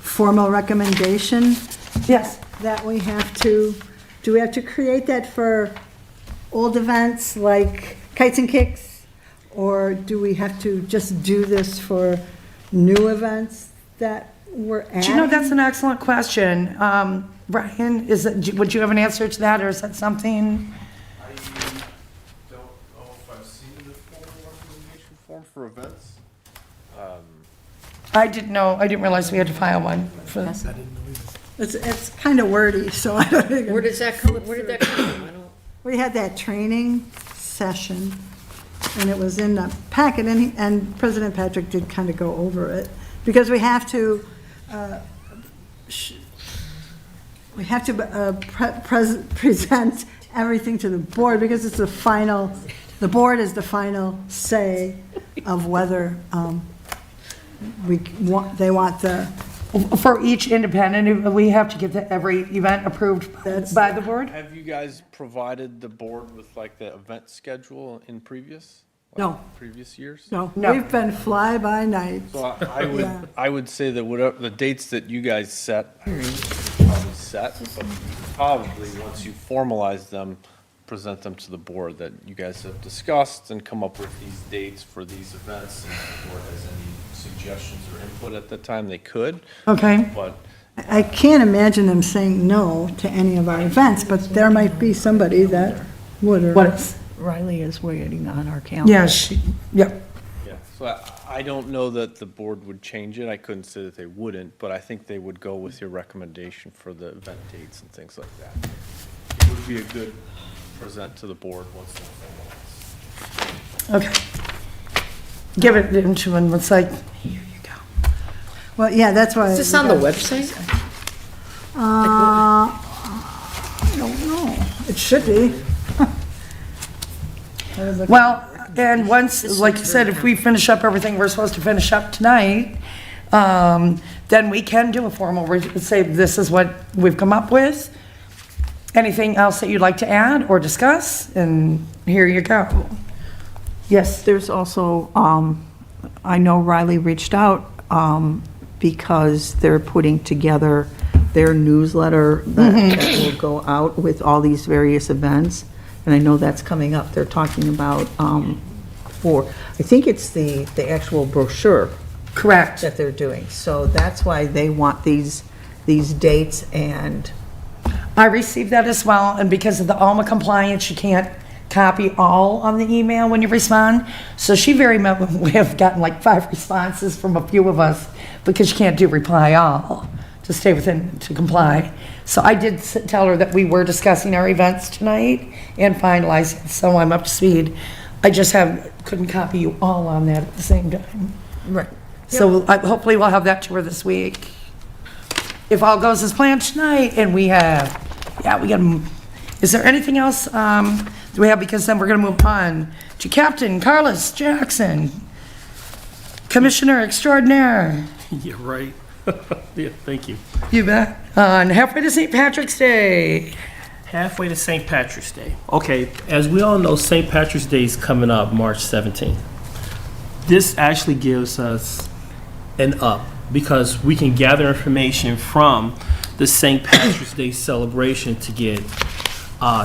formal recommendation Yes. that we have to, do we have to create that for old events like Kites and Kicks? Or do we have to just do this for new events that we're adding? Do you know, that's an excellent question. Brian, would you have an answer to that, or is that something? I don't know if I've seen the formal recommendation form for events. I didn't realize we had to file one for this. It's kind of wordy, so I don't think. where did that come from? I don't, We had that training session, and it was in the packet, and President Patrick did kind of go over it, because we have to present everything to the board, because it's the board is the final say of whether they want the, For each independent, we have to get every event approved by the board? Have you guys provided the board with like the event schedule in previous? No. Previous years? no, No. we've been fly-by-night. So Yeah. I would say that whatever, the dates that you guys set, I mean, probably set, but probably once you formalize them, present them to the board that you guys have discussed and come up with these dates for these events. And if the board has any suggestions or input at the time, they could, Okay. but I can't imagine them saying no to any of our events, but there might be somebody that would, or. What is? Riley is waiting on our calendar. Yeah, yep. yeah, So I don't know that the board would change it. I couldn't say that they wouldn't, but I think they would go with your recommendation for the event dates and things like that. It would be a good present to the board once they're formalized. Okay. Give it to him, it's like, here you go. Well, yeah, that's why. Is this on the website? I don't know. It should be. Well, and once, like you said, if we finish up everything we're supposed to finish up tonight, then we can do a formal, say, this is what we've come up with. Anything else that you'd like to add or discuss? And here you go. Yes. There's also, I know Riley reached out because they're putting together their newsletter that will go out with all these various events. And I know that's coming up. They're talking about I think it's the actual brochure Correct. that they're doing. So that's why they want these dates, and I received that as well, and because of the Alma compliance, you can't copy all on the email when you respond. So she very much would have gotten like 5 responses from a few of us because you can't do reply all to stay within, to comply. So I did tell her that we were discussing our events tonight and finalizing, so I'm up to speed. I just couldn't copy you all on that at the same time. right. So hopefully we'll have that to her this week. If all goes as planned tonight, and we got, is there anything else do we have? Because then we're going to move on to Captain Carlos Jackson, Commissioner Extraordinaire. Yeah, right. Yeah, thank you. You bet. On halfway to St. Patrick's Day. Halfway to St. Patrick's Day. Okay, as we all know, St. Patrick's Day is coming up March 17th. This actually gives us an up because we can gather information from the St. Patrick's Day celebration to get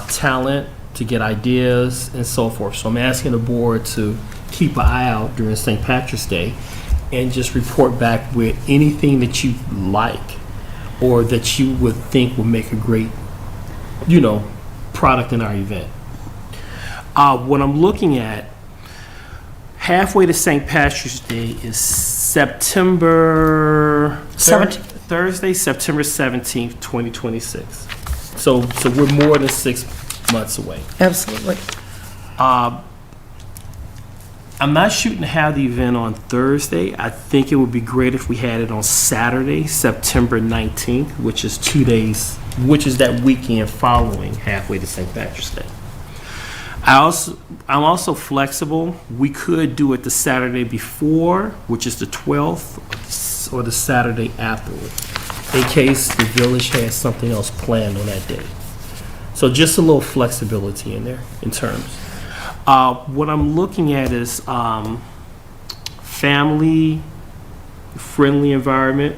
talent, to get ideas, and so forth. So I'm asking the board to keep an eye out during St. Patrick's Day and just report back with anything that you like or that you would think would make a great, product in our event. What I'm looking at, halfway to St. Patrick's Day is Thursday, September 17th, 2026. So we're more than 6 months away. Absolutely. I'm not shooting to have the event on Thursday. I think it would be great if we had it on Saturday, September 19th, which is 2 days, which is that weekend following halfway to St. Patrick's Day. I'm also flexible. We could do it the Saturday before, which is the 12th, or the Saturday afterward, in case the village has something else planned on that day. So just a little flexibility in there in terms. What I'm looking at is family-friendly environment.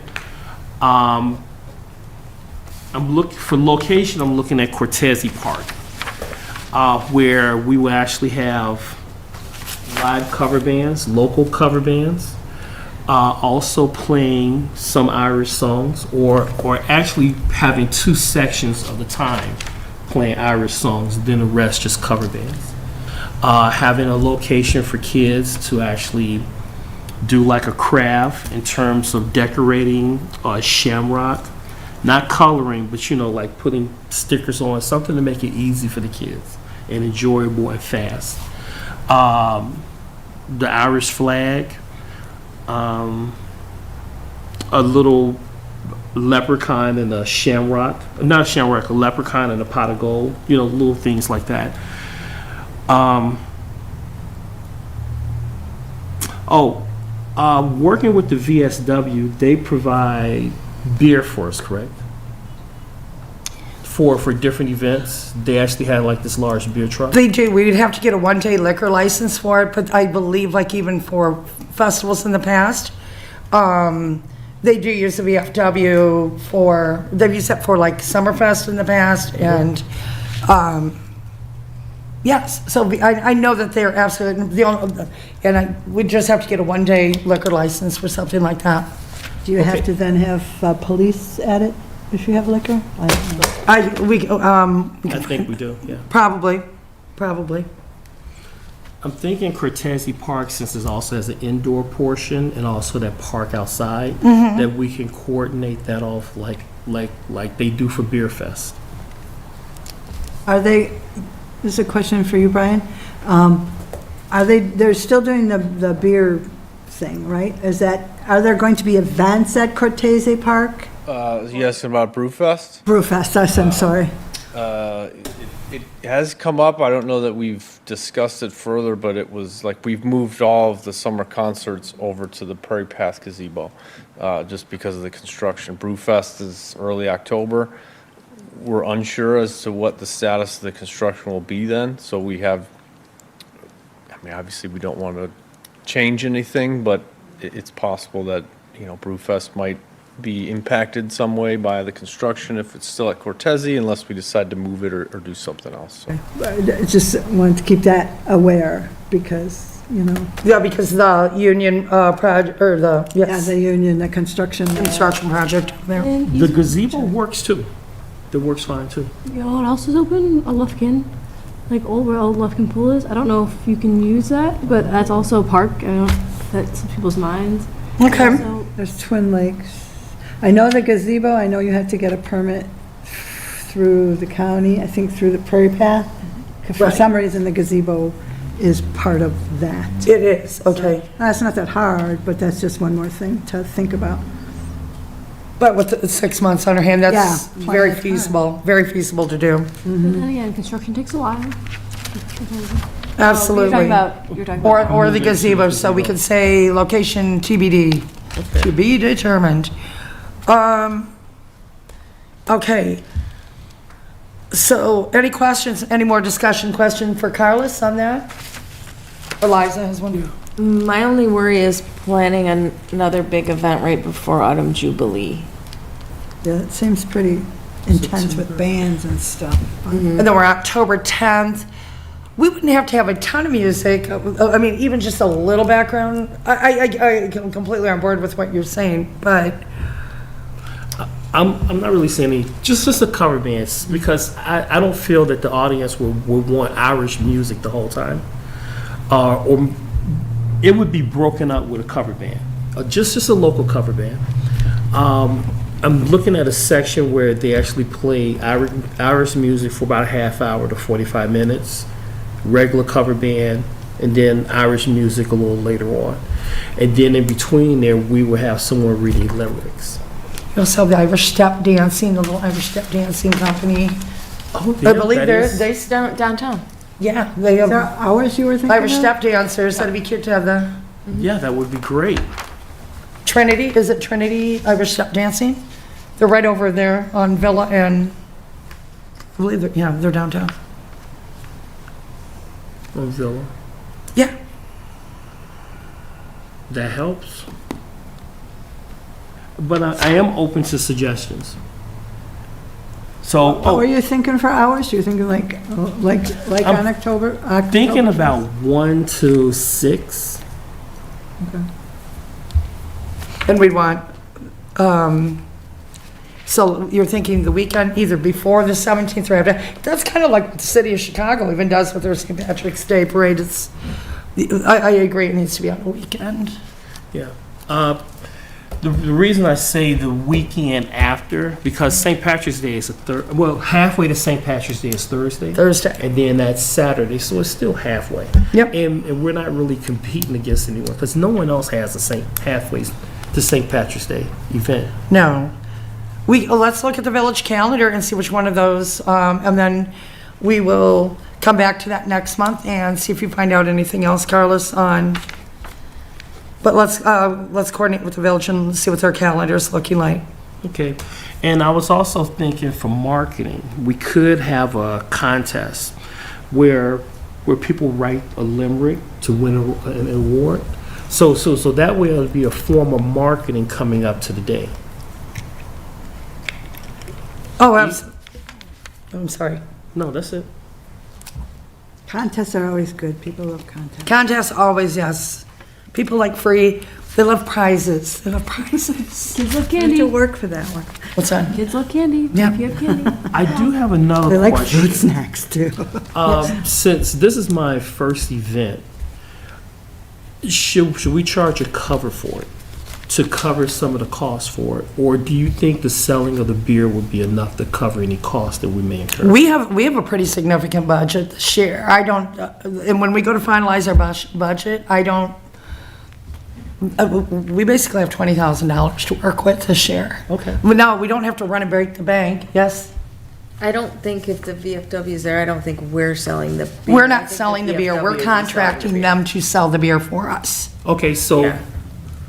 I'm looking for location. I'm looking at Cortese Park, where we will actually have live cover bands, local cover bands, also playing some Irish songs, or actually having 2 sections of the time playing Irish songs, then the rest just cover bands. Having a location for kids to actually do like a craft in terms of decorating a shamrock, not coloring, but like putting stickers on, something to make it easy for the kids and enjoyable and fast. The Irish flag, a little leprechaun and a shamrock, not a shamrock, a leprechaun and a pot of gold, little things like that. Working with the VSW, they provide beer for us, correct? For different events, they actually had like this large beer truck. They do. We'd have to get a 1-day liquor license for it, but I believe like even for festivals in the past, they do use the VFW they've used that for like Summerfest in the past, and yes, so I know that they're absolutely, we just have to get a 1-day liquor license for something like that. Do you have to then have police at it if you have liquor? I don't know. I think we do, yeah. Probably. I'm thinking Cortese Park, since it also has an indoor portion and also that park outside, that we can coordinate that off like they do for Beer Fest. Are they, this is a question for you, Brian. They're still doing the beer thing, right? Are there going to be events at Cortese Park? Yes, about Brewfest. Brewfest, I'm sorry. It has come up. I don't know that we've discussed it further, but it was like we've moved all of the summer concerts over to the Prairie Path gazebo, just because of the construction. Brewfest is early October. We're unsure as to what the status of the construction will be then, so we have, I mean, obviously we don't want to change anything, but it's possible that, Brewfest might be impacted some way by the construction if it's still at Cortese, unless we decide to move it or do something else. So. Just wanted to keep that aware because, Yeah, because the union project, or the union, the construction. construction project there. And The gazebo works too. It works fine too. you know what else is open? A Lufkin, like where old Lufkin pool is. I don't know if you can use that, but that's also a park. I don't know if that's in people's minds. Okay. So, There's Twin Lakes. I know the gazebo, I know you have to get a permit through the county, I think through the Prairie Path. For Right. some reason, the gazebo is part of that. It is, okay. That's not that hard, but that's just one more thing to think about. But with the 6 months on our hand, that's Yeah, very plenty of time. very feasible to do. and again, construction takes a while. Absolutely. You're talking about. Or the gazebo, so we could say location TBD, to be determined. Okay. So, any questions, any more discussion question for Carlos on that? Eliza has one. My only worry is planning another big event right before Autumn Jubilee. Yeah, it seems pretty intense with bands and stuff. And then we're October 10th. We wouldn't have to have a ton of music. I mean, even just a little background. I am completely on board with what you're saying, but I'm not really saying any, just a cover bands, because I don't feel that the audience will want Irish music the whole time. Or it would be broken up with a cover band, just a local cover band. I'm looking at a section where they actually play Irish music for about a half hour to 45 minutes, regular cover band, and then Irish music a little later on. And then in between there, we will have someone reading lyrics. you also have the Irish Step Dancing, the little Irish Step Dancing Company. Oh, I believe they're, Downtown. yeah, they Is there have hours you were thinking Irish of? Step Dancers. That'd be cute to have the Yeah, that would be great. Trinity. Is it Trinity Irish Step Dancing? They're right over there on Villa and, I believe they're downtown. On Villa. Yeah. That helps. But I am open to suggestions. So, What were you thinking for hours? You thinking like on October? thinking about 1 to 6. And we'd want, so you're thinking the weekend, either before the 17th or after. That's kind of like the city of Chicago even does with their St. Patrick's Day parade. It's, I agree, it needs to be on a weekend. Yeah. The reason I say the weekend after, because St. Patrick's Day is halfway to St. Patrick's Day is Thursday. Thursday. And then that's Saturday, so it's still halfway. Yep. And we're not really competing against anyone, because no one else has a halfway to St. Patrick's Day event. No. Let's look at the village calendar and see which one of those, and then we will come back to that next month and see if we find out anything else, Carlos, on, but let's coordinate with the village and see what their calendar is looking like. Okay. And I was also thinking for marketing, we could have a contest where people write a limerick to win an award. So that way it'll be a form of marketing coming up to the day. Oh, I'm sorry. No, that's it. Contests are always good. People love contests. Contests, always, yes. People like free. They love prizes. They love prizes. Kids love You have to candy. work for that one. What's that? Kids love candy. Yeah. If you have candy. I do have another They like question. fruit snacks too. Since this is my first event, should we charge a cover for it to cover some of the costs for it, or do you think the selling of the beer would be enough to cover any cost that we may incur? We have a pretty significant budget this year. I don't, and when we go to finalize our budget, I don't, we basically have $20,000 to work with this year. Okay. Well, no, we don't have to run and break the bank, yes? I don't think if the VFW is there, I don't think we're selling the beer. We're I not think selling the beer, VFW we're is selling the contracting beer. them to sell the beer for us. Okay, so, Yeah.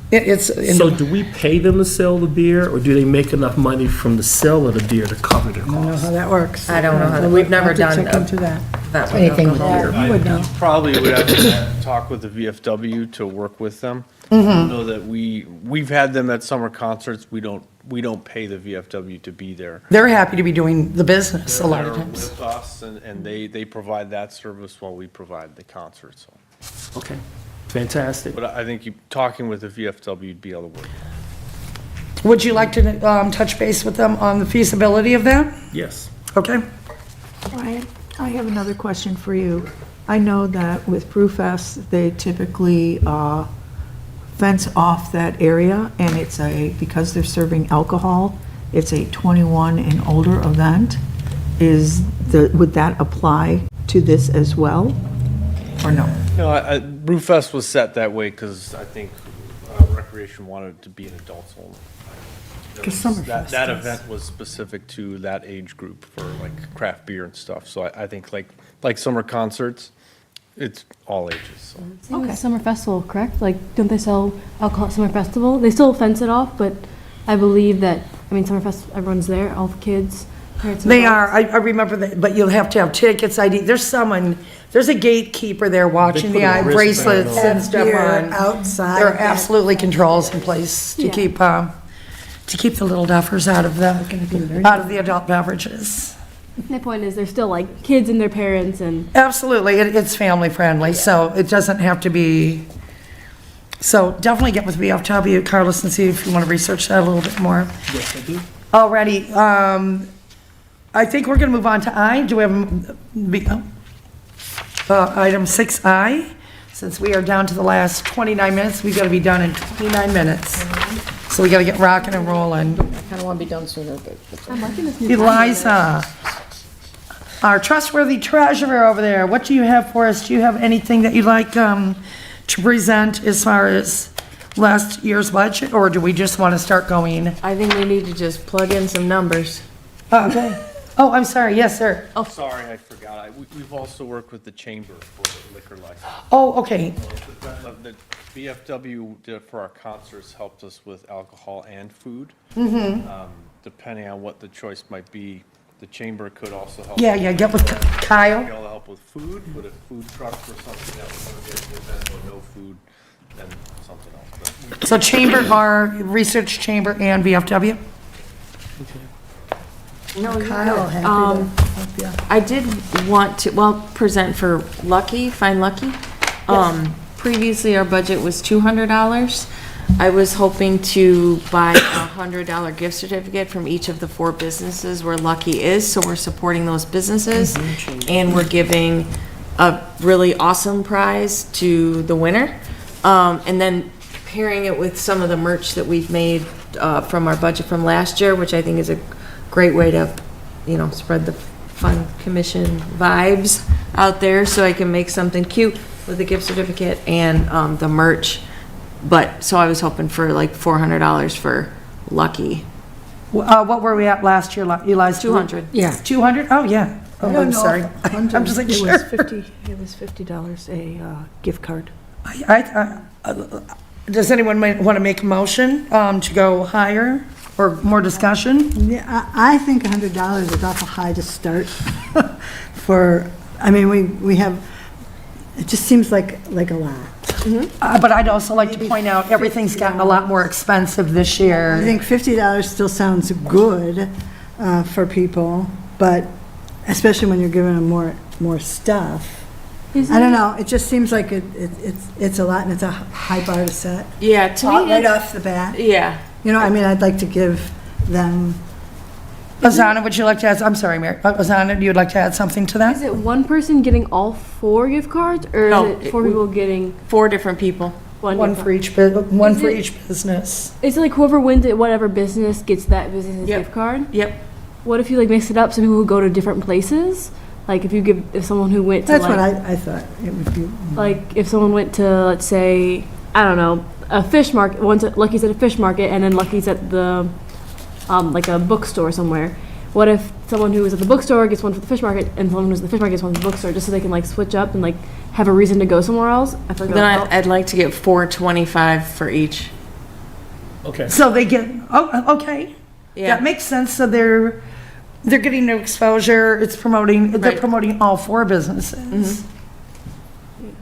It's, so do we pay them to sell the beer, or do they make enough money from the sale of the beer to cover their I don't know costs? how that works. I don't know how that- we've never I'll have to done check a- into that. That Anything with alcohol. beer. You would know. Probably would have to talk with the VFW to work with them. Mm-hmm. I know that we've had them at summer concerts. We don't pay the VFW to be there. They're happy to be doing the business a lot of They're times. with us, and they provide that service while we provide the concert, so. Okay, fantastic. But I think talking with the VFW, you'd be able to work. Would you like to touch base with them on the feasibility of that? Yes. Okay. Ryan, I have another question for you. I know that with Brewfest, they typically fence off that area, and because they're serving alcohol, it's a 21 and older event. Would that apply to this as well, or no? No, Brewfest was set that way because I think Recreation wanted it to be an adults only. 'Cause Summerfest That does. event was specific to that age group for like craft beer and stuff. So I think like summer concerts, it's all ages, so. Same with Summer Festival, correct? Like, don't they sell alcohol at Summer Festival? They still fence it off, but I believe that, I mean, Summer Fest, everyone's there, all the kids, parents. and They adults. are, I remember that, but you'll have to have tickets, ID. There's a gatekeeper there watching They the put a eye wristband bracelets on. and stuff Beer on. outside. There are that- absolutely controls in place to Yeah. keep the little duffers out of the adult beverages. My point is, there's still like kids and their parents and Absolutely, it's family friendly, so it doesn't have to be, so definitely get with VFW, Carlos, and see if you want to research that a little bit more. Yes, I do. Alrighty, I think we're gonna move on to I. Do we have, item 6I? Since we are down to the last 29 minutes, we gotta be done in 29 minutes. So we gotta get rocking and rolling. Kind of want to be done sooner, but I'm liking this new. Eliza, our trustworthy treasurer over there, what do you have for us? Do you have anything that you'd like to present as far as last year's budget, or do we just want to start going? I think we need to just plug in some numbers. Okay. Oh, I'm sorry, yes, sir. Sorry, I forgot. We've also worked with the chamber for the liquor license. Oh, okay, The VFW did for our concerts helped us with alcohol and food. Depending on what the choice might be, the chamber could also help. yeah, get with Be Kyle. able to help with food, but if food trucks or something that was going to be an event or no food, then something else. But we- So chamber, our research chamber and VFW? No, Kyle, happy to help you. I did want to, present for Lucky, Find Lucky. Previously, our budget was $200. I was hoping to buy a $100 gift certificate from each of the 4 businesses where Lucky is, so we're supporting those businesses. And we're giving a really awesome prize to the winner. And then pairing it with some of the merch that we've made from our budget from last year, which I think is a great way to, spread the fun commission vibes out there, so I can make something cute with the gift certificate and the merch. So I was hoping for like $400 for Lucky. What were we at last year, Eliza? 200. Yeah. 200? Oh, yeah. Oh, I'm sorry. I'm just like, It sure. was $50 a gift card. Does anyone want to make a motion to go higher or more discussion? Yeah, I think $100 is awful high to start for, we have, it just seems like a lot. But I'd also like to point out, everything's gotten a lot more expensive this I year. think $50 still sounds good for people, but especially when you're giving them more stuff. I don't know, it just seems like it's a lot, and it's a high bar to set. Yeah, to me, Right it's- off the bat. yeah. You know, I mean, I'd like to give them, Azana, would you like to add, I'm sorry, Mary, Azana, you'd like to add something to Is that? it one person getting all 4 gift cards, or No, is it 4 people getting 4 different people. one? One gift for card? each, one Is for it- each business. Is it like whoever wins at whatever business gets that business's Yep. gift card? Yep. What if you like mix it up so people who go to different places? Like if someone who went to that's like, what I thought it would be. like if someone went to, let's say, I don't know, a fish market, Lucky's at a fish market and then Lucky's at the, like a bookstore somewhere. What if someone who was at the bookstore gets one for the fish market and someone who's at the fish market gets one for the bookstore, just so they can like switch up and like have a reason to go somewhere else? I feel like Then that would help. I'd like to get 425 for each. Okay. So they get, oh, okay. Yeah. That makes sense, so they're getting new exposure, they're Right. promoting all 4 businesses.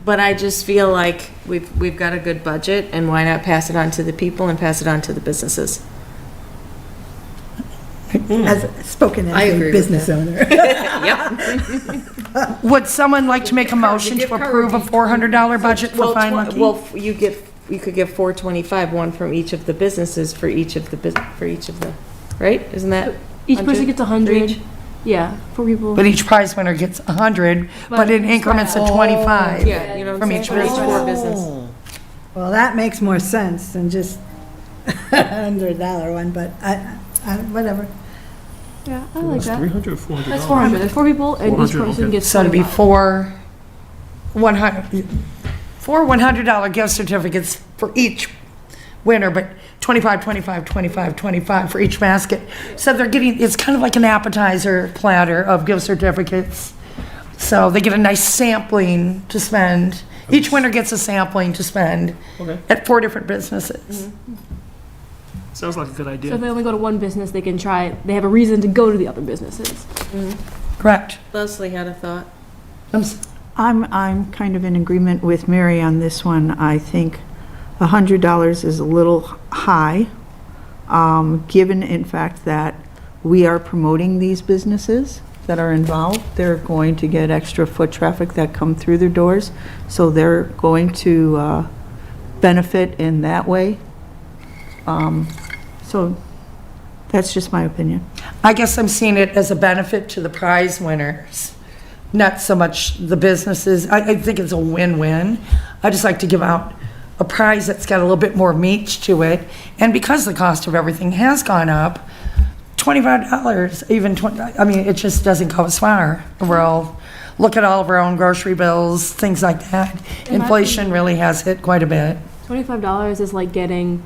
But I just feel like we've got a good budget, and why not pass it on to the people and pass it on to the businesses? As spoken I as agree a with business owner. Would someone like to make a motion to approve a $400 budget for Fine Lucky? Well, you could get 425, one from each of the businesses for each of the, right? Isn't that? Each person 100 gets for 100. each? Yeah, 4 people. But each prize winner gets 100, but But in increments of spread. 25. Yeah, you know what I'm From saying? each For each business. four business. Well, that makes more sense than just $100 one, but whatever. Yeah, I like that. 300 or 400? That's 400. There's 4 people, and each 400, person okay. gets So it'd be 25. four $100 gift certificates for each winner, but 25, 25, 25, 25 for each basket. So they're getting, it's kind of like an appetizer platter of gift certificates. So they get a nice sampling to spend. Each winner gets a sampling to spend Okay. at 4 different businesses. Sounds like a good So if idea. they only go to one business, they can try it. They have a reason to go to the other businesses. Correct. Leslie had a thought. I'm kind of in agreement with Mary on this one. I think $100 is a little high, given in fact that we are promoting these businesses that are involved. They're going to get extra foot traffic that come through their doors, so they're going to benefit in that way. So that's just my opinion. I guess I'm seeing it as a benefit to the prize winners, not so much the businesses. I think it's a win-win. I just like to give out a prize that's got a little bit more meat to it. And because the cost of everything has gone up, $25, even 20, I mean, it just doesn't go as far. Look at all of our own grocery bills, things like that. Inflation really has hit quite a bit. $25 is like getting,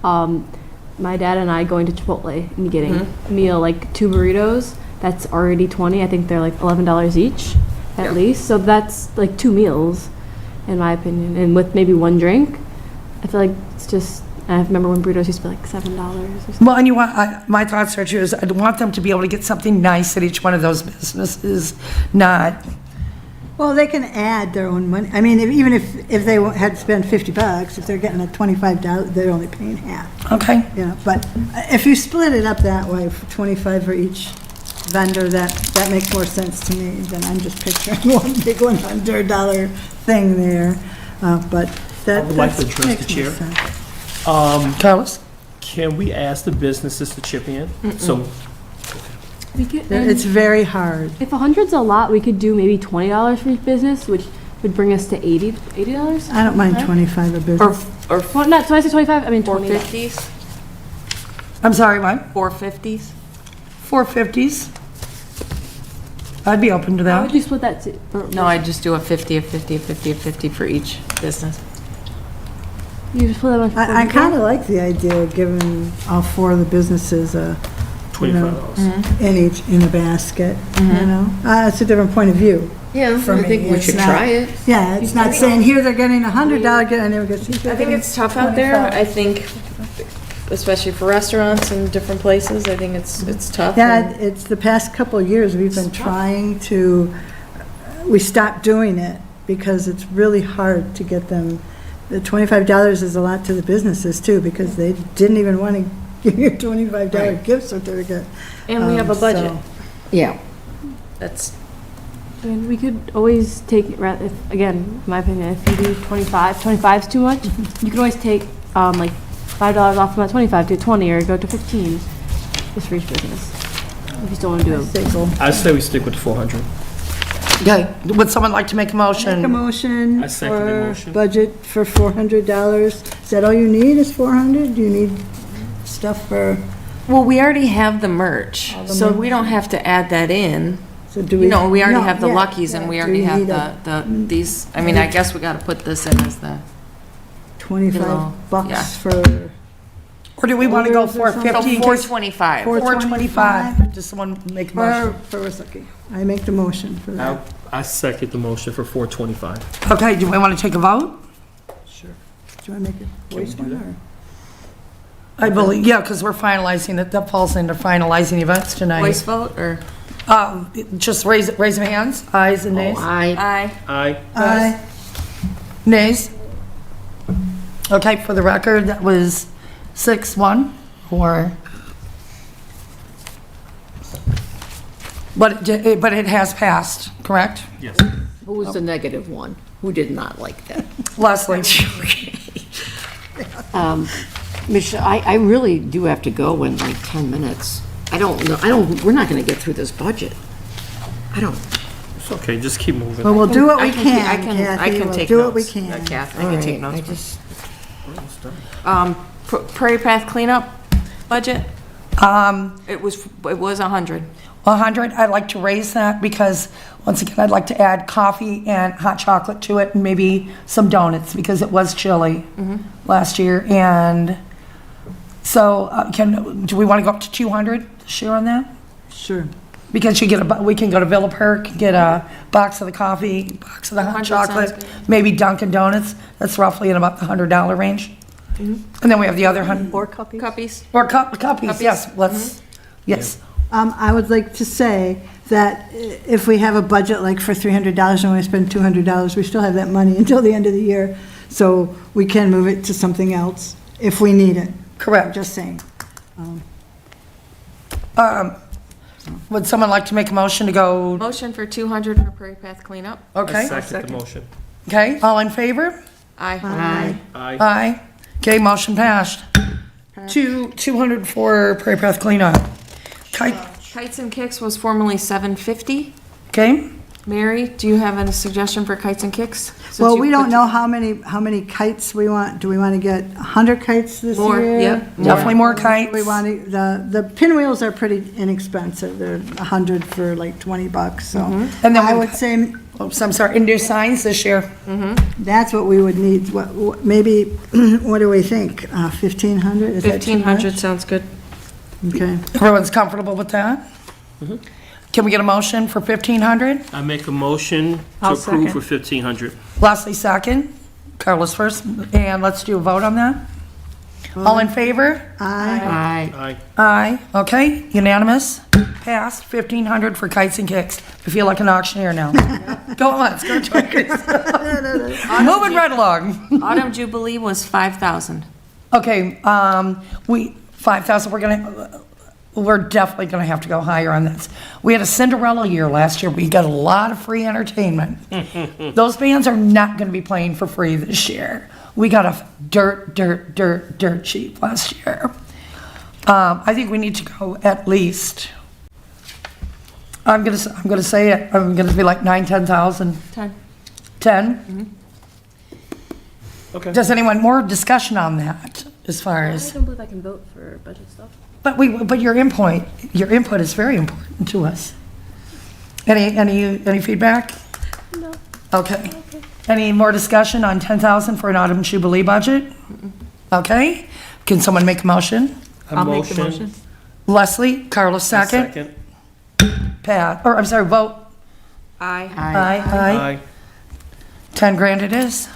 my dad and I going to Chipotle and getting a meal, like 2 burritos. That's already 20. I think they're like $11 each at least. So that's like 2 meals, in my opinion. And with maybe 1 drink, I feel like it's just, I remember when burritos used to be like $7 or something. Well, and you want, my thoughts are too, is I'd want them to be able to get something nice at each one of those businesses, not, Well, they can add their own money. I mean, even if they had to spend $50, if they're getting a $25, they're only paying half, okay? you know. But if you split it up that way, for 25 for each vendor, that makes more sense to me than I'm just picturing one big $100 thing there. But that I would like to makes address the more chair. sense. Carlos? Can we ask the businesses to chip in? So, We could, It's very hard. if 100's a lot, we could do maybe $20 for each business, which would bring us to $80. I don't mind 25 a business. Or Well, not, so I said 25, I mean 20. 450s? I'm sorry, what? 450s? 450s? I'd be open to How would that. you split that to? No, I'd just do a 50, a 50, a 50, a 50 for each business. You just split that among I 4 kind of like the idea of giving all 4 of the businesses $25. in a basket, you know? It's a different point of view. Yeah, For I me, think we it's should not- try it. Yeah, it's not saying, here, they're getting $100, and they get. I think it's tough out there. I think, especially for restaurants and different places, I think it's tough. Yeah, and- it's the past couple of years, we've been trying to, we stopped doing it because it's really hard to get them. The $25 is a lot to the businesses too, because they didn't even want to give you a $25 gift certificate. And we have a budget. So, Yeah. That's, And we could always take, if, again, in my opinion, if you do 25 is too much, you can always take, like, $5 off from that 25 to 20 or go to 15, just for each business. If you still want to do it. I say we stick with the 400. Okay, would someone like to make a Make a motion? motion I second the for motion. budget for $400. Is that all you need is 400? Do you need stuff for, Well, we already have the merch, so we don't have to add that in. so do we? You know, we already No, have the yeah, Luckies and yeah. we Do already you have need a these, I mean, I guess we gotta put this in as the, 25 bucks yeah. for Or do we want to go Orders or for something? 50? 425. 425. Does someone make a motion? for Wissaki. I make the motion for that. I second the motion for 425. Okay, do we want to take a vote? Sure. Do you want to make a voice one or? I believe, yeah, because we're finalizing it, that falls into finalizing events tonight. Voice vote, or? Just raise your hands, ayes and nays. Aye. Aye. Aye. Nays? Okay, for the record, that was 6-1, or... But it has passed, correct? Yes. Who was the negative one? Who did not like that? Leslie? Michelle, I really do have to go in like 10 minutes. I don't know, we're not gonna get through this budget. I don't. It's okay, just keep moving. Well, we'll do what we I can can, Kathy. We'll take do what we notes. can. Kathy, I All can take right, notes. Prairie Path cleanup budget? It was 100. 100, I'd like to raise that because, once again, I'd like to add coffee and hot chocolate to it and maybe some donuts because it was chilly last year. And so do we want to go up to 200 this year on that? Sure. Because we can go to Villa Perk, get a box of the coffee, box of the hot 100 sounds chocolate, good. maybe Dunkin' Donuts. That's roughly in about the $100 range. And then we have the other 100, Or cuppies? Cuppies? or cuppies, yes, let's, yes. I would like to say that if we have a budget like for $300 and we spend $200, we still have that money until the end of the year. So we can move it to something else if we need it. Correct. Just saying. Would someone like to make a motion to go, Motion for 200 for Prairie Path cleanup? I okay? second the motion. Okay, all in favor? Aye. Aye. Aye. Okay, motion passed. 200 for Prairie Path cleanup. Kites and Kicks was formerly $750. Okay, Mary, do you have a suggestion for Kites and Kicks? Since Well, you we don't put- know how many kites we want. Do we want to get 100 kites this More, year? yep. definitely more kites. We want to, the pinwheels are pretty inexpensive. They're 100 for like 20 bucks, so. And then I we- would say Oops, I'm sorry, and new signs this year. that's what we would need. Maybe, what do we think? 1,500? Is that too much? 1,500 sounds good. Okay. Everyone's comfortable with that? Can we get a motion for 1,500? I make a motion to I'll approve second. for 1,500. Leslie second, Carlos first, and let's do a vote on that. All in favor? Aye. Aye. Aye. Aye, okay, unanimous, passed, 1,500 for kites and kicks. I feel like an auctioneer now. Go on, go twice. Moving right along. Autumn Jubilee was 5,000. Okay, 5,000, we're definitely gonna have to go higher on this. We had a Cinderella year last year, we got a lot of free entertainment. Those bands are not gonna be playing for free this year. We got a dirt cheap last year. I think we need to go at least, I'm gonna say it, I'm gonna be like 10,000. 10. 10? Okay. Does anyone, more discussion on that, as far I as, don't believe I can vote for budget stuff. but your input is very important to us. Any feedback? No. Okay. Any more discussion on 10,000 for an autumn jubilee budget? Okay. Can someone make a motion? I'll make the motion. Leslie, Carlos I second. Pat, or I'm sorry, vote. Aye. Aye, aye. Aye. 10 grand it is.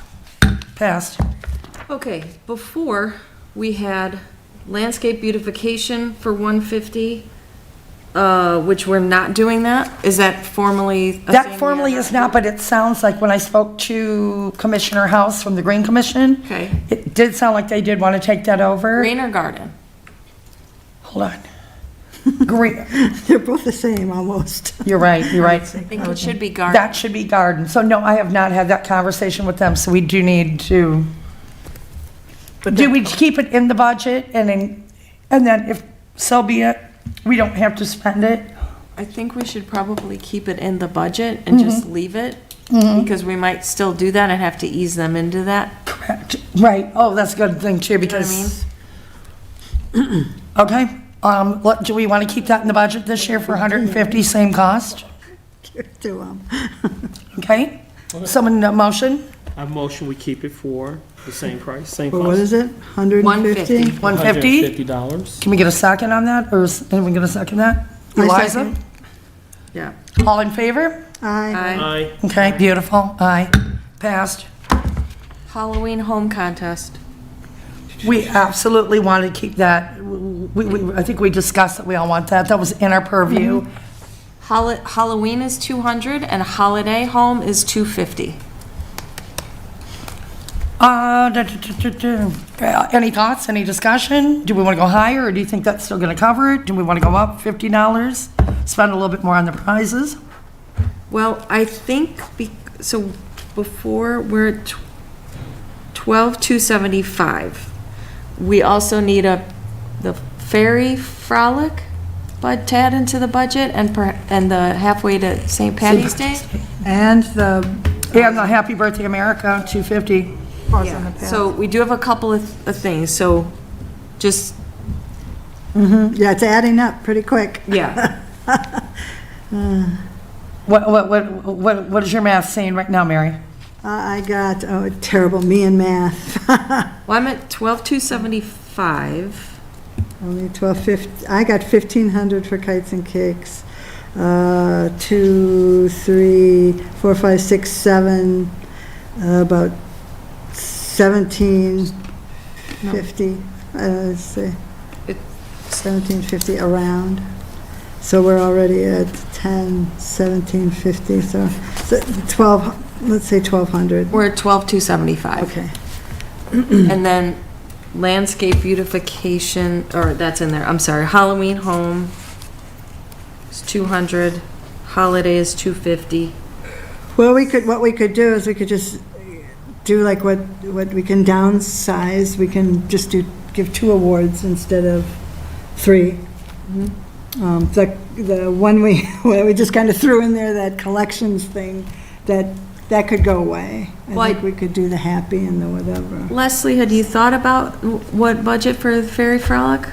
Passed. Okay, before, we had landscape beautification for 150, which we're not doing that? Is that formally a thing we That are formally is not, but it sounds like when I spoke to Commissioner House from the Green Commission, Okay. it did sound like they did want to take that over. Green or garden? Hold on. Green, They're both the same, almost. you're right, you're right. I think it should be garden. That should be garden. So no, I have not had that conversation with them, so we do need to, do we keep it in the budget and then if, so be it, we don't have to spend it? I think we should probably keep it in the budget and just leave it, because we might still do that and have to ease them into that. Correct. Right. Oh, that's a good thing too, because. Okay, do we want to keep that in the budget this year for 150, same cost? To 'em. Okay, someone, a motion? I motion we keep it for the same price, same cost. Well, what is it, 150? 150? $150. Can we get a second on that, or is anyone going to second that? I Eliza? second. Yeah. All in favor? Aye. Aye. Okay, beautiful, aye, passed. Halloween home contest. We absolutely want to keep that, I think we discussed that we all want that, that was in our purview. Halloween is 200 and holiday home is 250. Any thoughts, any discussion? Do we want to go higher, or do you think that's still going to cover it? Do we want to go up $50, spend a little bit more on the prizes? Well, I think, so before we're at 12,275. We also need the ferry frolic, but to add into the budget and the halfway to St. Patty's Day. And the, And the Happy Birthday America, 250. Yeah. So we do have a couple of things, so just, yeah, it's adding up pretty quick. yeah. What is your math saying right now, Mary? I got, oh, terrible, me and math. Well, I'm at 12,275. Only 1250, I got 1,500 for kites and cakes. 2, 3, 4, 5, 6, 7, about 1750. Let's see, 1750 around. So we're already at 10, 1750. So 12. Let's say 1,200. We're at 12,275. Okay. And then landscape beautification, or that's in there, I'm sorry, Halloween home is 200, holiday is 250. Well, what we could do is we could just do like what we can downsize. We can just give 2 awards instead of 3. The one we just kind of threw in there, that collections thing, that could go away. I think we could do the happy and the whatever. Leslie, had you thought about what budget for the Fairy Frolic?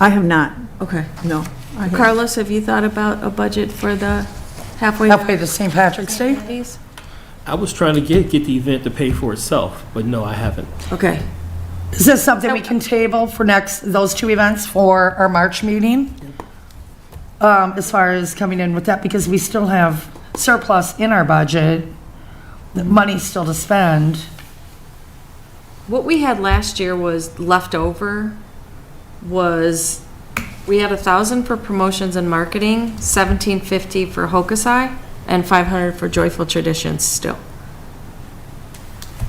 I have not, Okay. no. I haven't. Carlos, have you thought about a budget for the halfway? Halfway to St. Patrick's Day? Days? I was trying to get the event to pay for itself, but no, I haven't. Okay. Is this something we can table for those 2 events for our March meeting? As far as coming in with that, because we still have surplus in our budget, the money's still to spend. What we had last year was left over was, we had 1,000 for promotions and marketing, 1,750 for Hokusai, and 500 for Joyful Traditions still.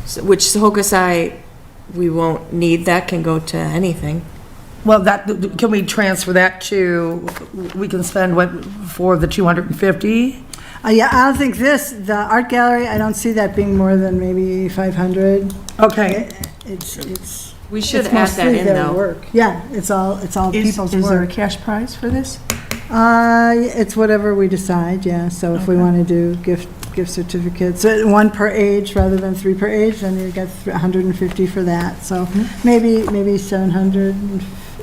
So, which Hokusai, we won't need, that can go to anything. Well, can we transfer that to, we can spend for the 250? Yeah, I don't think the art gallery, I don't see that being more than maybe 500. Okay. It's We should it's add that mostly in, their though. work. Yeah, it's all people's Is there a work. cash prize for this? It's whatever we decide, yeah. So if we want to do gift certificates, 1 per age rather than 3 per age, then you get 150 for that. So maybe 700.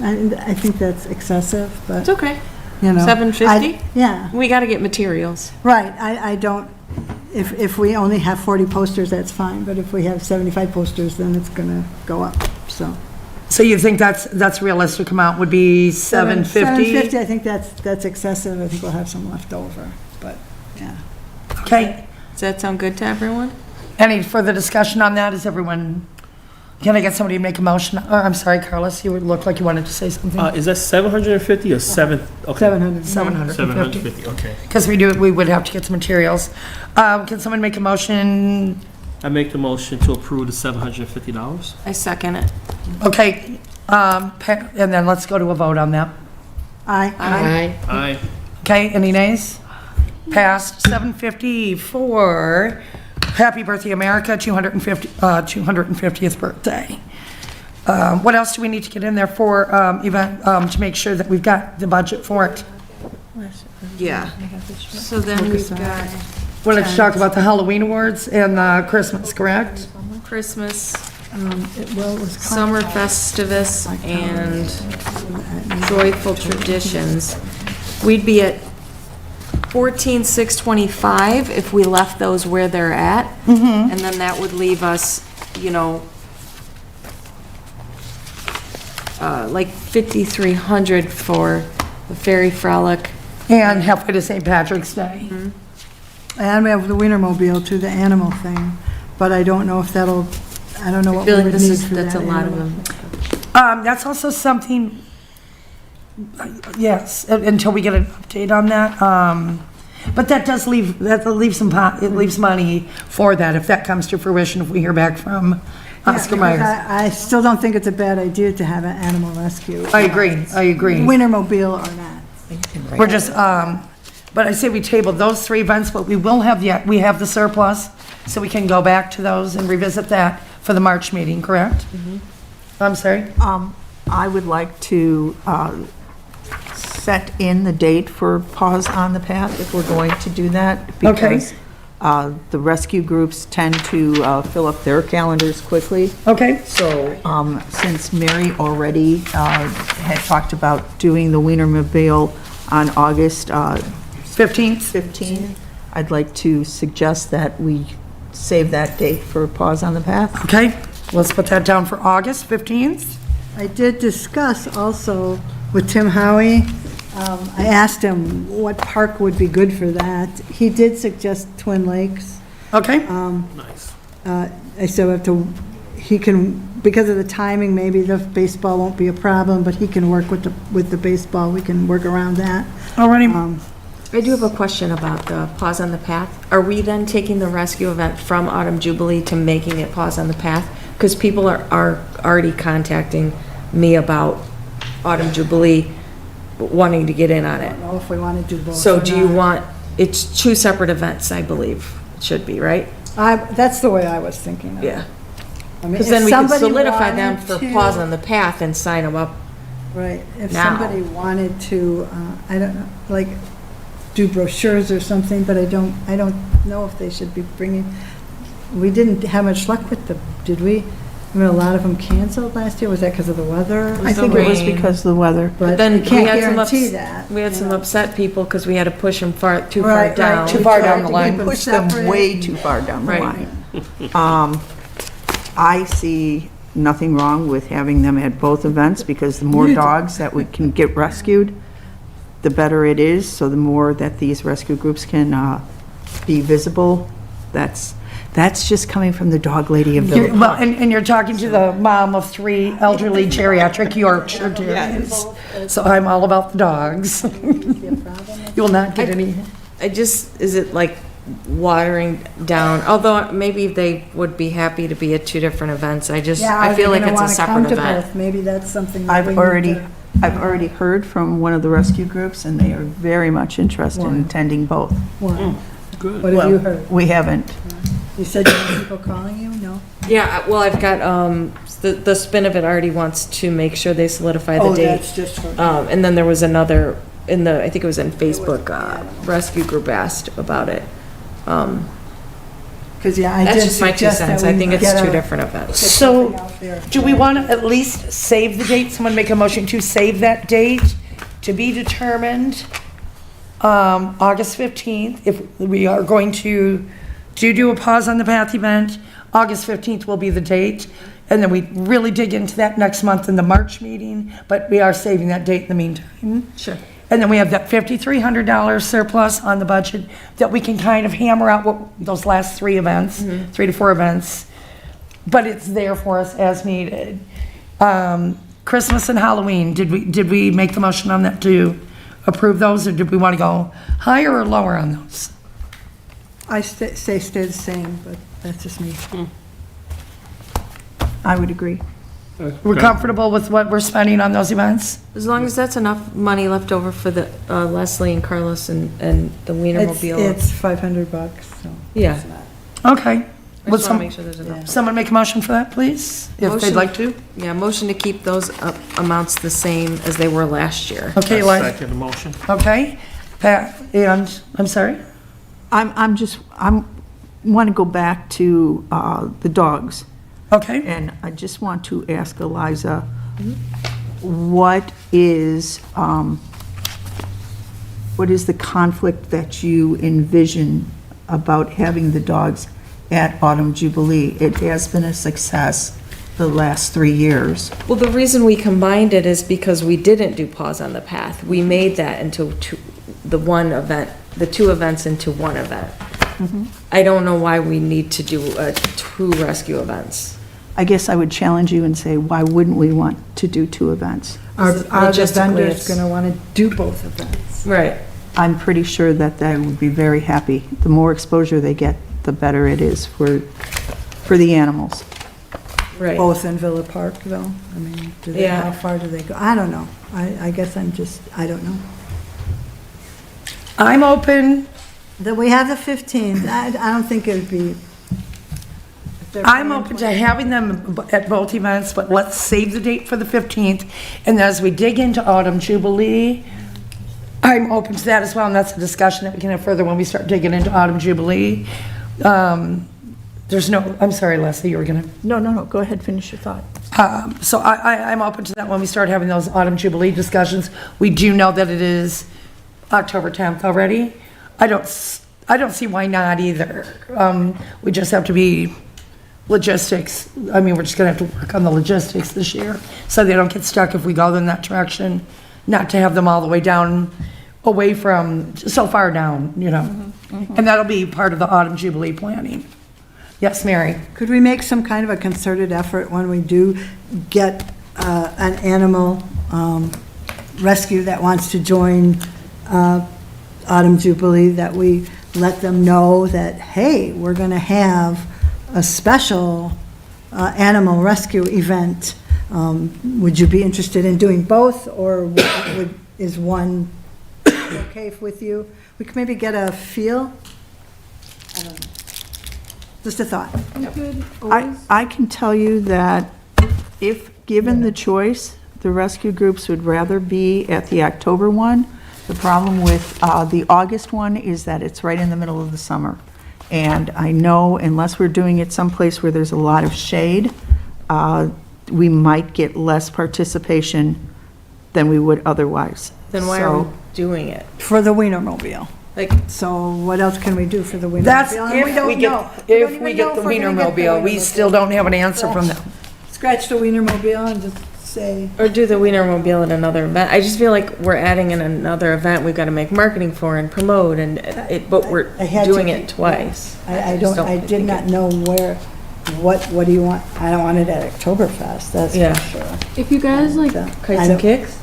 I think that's excessive, but It's okay. you know. 750? Yeah, We got to get materials. right. I don't, if we only have 40 posters, that's fine. But if we have 75 posters, then it's going to go up, so. So you think that's realistic amount would be 750? 750, I think that's excessive. I think we'll have some left over, but, yeah. Okay. Does that sound good to everyone? Any further discussion on that? Can I get somebody to make a motion? I'm sorry, Carlos, you would look like you wanted to say something. Is that 750 or 7? Okay. 700. 750. 750, okay. Because we would have to get some materials. Can someone make a motion? I make the motion to approve the $750. I second it. Okay, and then let's go to a vote on that. Aye. Aye. Okay, any nays? Passed. 750 for Happy Birthday America, 250th birthday. What else do we need to get in there for event, to make sure that we've got the budget for it? Yeah. So then we've got Well, let's talk about the Halloween awards and Christmas, correct? Christmas, It was Summer Festivus, and Joyful Traditions. We'd be at 14,625 if we left those where they're at. And then that would leave us, you know, like 5,300 for the Fairy Frolic. And halfway to St. Patrick's Day. And we have the Wienermobile to the animal thing, but I don't know if that'll, I don't know I what feel we like would need for that. that's a lot of animal. them. That's also something, yes, until we get an update on that. But that does leave, it leaves money for that if that comes to fruition, if we hear back from Oscar Yeah, because Myers. I still don't think it's a bad idea to have an animal rescue. I agree. Wienermobile or not. We're just, but I say we tabled those 3 events, but we will have we have the surplus, so we can go back to those and revisit that for the March meeting, correct? I'm sorry? I would like to set in the date for Paws on the Path, if we're going to do that. Okay. Because the rescue groups tend to fill up their calendars quickly. Okay, So, since Mary already had talked about doing the Wienermobile on August 15th? 15, I'd like to suggest that we save that date for Paws on the Path. Okay, let's put that down for August 15th. I did discuss also with Tim Howie, I asked him what park would be good for that. He did suggest Twin Lakes. Okay, Nice. I still have to, he can, because of the timing, maybe the baseball won't be a problem, but he can work with the baseball, we can work around that. already. I do have a question about the Paws on the Path. Are we then taking the rescue event from Autumn Jubilee to making it Paws on the Path? Because people are already contacting me about Autumn Jubilee wanting to get in on I it. don't know if we want to do both. So or do you not. want, it's 2 separate events, I believe, it should be, right? That's the way I was thinking of it. Yeah. I mean, Because if then we could somebody solidify them wanted for to- Paws on the Path and sign them up. Right, if now. somebody wanted to, I don't know, like, do brochures or something, but I don't know if they should be bringing, we didn't have much luck with them, did we? I mean, a lot of them canceled last year, was that because of the weather? I think it was rain. because of the weather. But Then you we can't had some guarantee that. We had you some know. upset people because we had to push them too far Right, down. right, Too we far tried down the to line. keep Push them separate. way too far down the Right. line. I see nothing wrong with having them at both events, because the more dogs that we can get rescued, the better it is, so the more that these rescue groups can be visible. That's just coming from the dog lady of the... Well, and you're talking to the mom of 3 elderly geriatric Yorkshire Terriers. So I'm all about the dogs. You will not get any. Is it like watering down, although maybe they would be happy to be at 2 different events. I feel like it's a separate event. Maybe that's something. that I've we need already heard from one of the rescue groups, and they are very much interested in attending both. What Good. have you heard? We haven't. You said you had people calling you? No? Yeah, well, I've got, the spin of it already wants to make sure they solidify the Oh, date. that's just for, And then there was another, I think it was in Facebook, rescue group asked about it. because, yeah, I did That's just my 2 suggest that cents. I we think it's get 2 a- different events. So, out there. do we want to at least save the date? Someone make a motion to save that date to be determined, August 15th. If we are going to do a Paws on the Path event, August 15th will be the date. And then we really dig into that next month in the March meeting, but we are saving that date in the meantime. Sure. And then we have that $5,300 surplus on the budget that we can kind of hammer out what those last 3 events, 3 to 4 events. But it's there for us as needed. Christmas and Halloween, did we make the motion on that to approve those, or did we want to go higher or lower on those? I say stay the same, but that's just me. I would agree. We're comfortable with what we're spending on those events? As long as that's enough money left over for the Leslie and Carlos and the It's Wienermobile. $500, so. Yeah. Okay. I Would just want to make sure there's enough. someone make a motion for that, please? If they'd Motion. like to? Yeah, motion to keep those amounts the same as they were last year. Okay, Liza. Second motion. Okay. Pat, and, I'm sorry? Want to go back to the dogs. Okay. And I just want to ask Eliza, what is the conflict that you envision about having the dogs at Autumn Jubilee? It has been a success the last 3 years. Well, the reason we combined it is because we didn't do Paws on the Path. We made that into the two events into one event. I don't know why we need to do two rescue events. I guess I would challenge you and say, why wouldn't we want to do 2 events? Are the Logistically, vendors it's- going to want to do both events? Right. I'm pretty sure that they would be very happy. The more exposure they get, the better it is for the animals. Right. Both in Villa Park, though? I mean, Yeah. how far do they go? I don't know. I guess I don't know. I'm open. That we have the 15th, I don't think it would be. if they're I'm planning- open to having them at both events, but let's save the date for the 15th. And as we dig into Autumn Jubilee, I'm open to that as well, and that's a discussion that we can have further when we start digging into Autumn Jubilee. There's no, I'm sorry, Leslie, you were gonna, No, go ahead, finish your thought. so I'm open to that when we start having those Autumn Jubilee discussions. We do know that it is October 10th already. I don't see why not either. We just have to be logistics. I mean, we're just gonna have to work on the logistics this year, so they don't get stuck if we go in that direction, not to have them all the way down, away from, so far down, you know? And that'll be part of the Autumn Jubilee planning. Yes, Mary? Could we make some kind of a concerted effort when we do get an animal rescue that wants to join Autumn Jubilee, that we let them know that, hey, we're going to have a special animal rescue event. Would you be interested in doing both, or is one okay with you? We could maybe get a feel. I don't know. Just a thought. You could always, I can tell you that if given the choice, the rescue groups would rather be at the October one. The problem with the August one is that it's right in the middle of the summer. And I know unless we're doing it someplace where there's a lot of shade, we might get less participation than we would otherwise. Then why are we doing it? For the Wienermobile. Like, So what else can we do for the Wienermobile? That's And if we don't know. get, We don't if even we know get the if we're gonna get the Wienermobile. We Wienermobile. still don't have an answer from them. Scratch the Wienermobile and just say, or do the Wienermobile at another event. I just feel like we're adding in another event we've got to make marketing for and promote, but we're I had to doing be- it twice. I just did think not it- know what do you want? I don't want it at Oktoberfest, that's Yeah. for sure. if you guys like, I Kites and don't- kicks?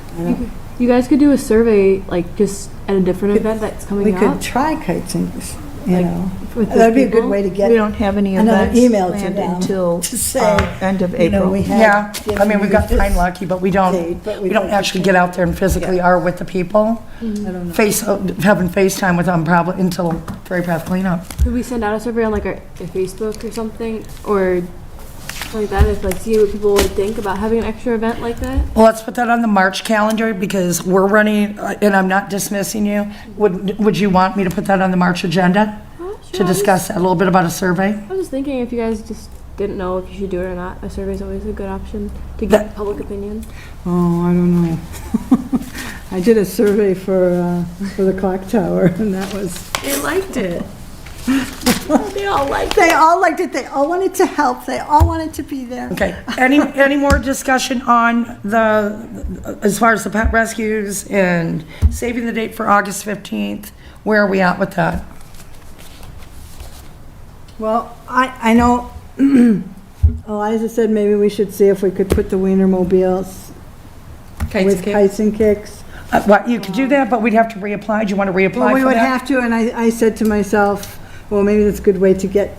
you guys could do a survey, like, just at a different event that's We coming could up. try kites and, you know, with the that'd be a good people. way to get We don't have any another events email to planned them until to say, end of you know, April. we Yeah, have. I mean, we've got given you Pine this Lucky, but we date, don't, but we don't actually get out there and physically are with the people. I don't know. Having FaceTime with them probably until Prairie Path cleanup. Could we send out a survey on like our Facebook or something, or something like that, if like see what people would think about having an extra event like that? Well, let's put that on the March calendar because we're running, and I'm not dismissing you. Would you want me to put that on the March agenda to discuss a little bit about a survey? I was just thinking if you guys just didn't know if you should do it or not, a survey is always a good option to get public opinion. Oh, I don't know. I did a survey for the clock tower, and that was, They liked it. They all liked it. they all liked it, they all wanted to help, they all wanted to be there. Okay, any more discussion on as far as the pet rescues and saving the date for August 15th? Where are we at with that? Well, I know Eliza said maybe we should see if we could put the Wienermobiles Kites and with kicks? kites and kicks. What, you could do that, but we'd have to reapply. Do you want to reapply for that? Well, we would have to, and I said to myself, well, maybe that's a good way to get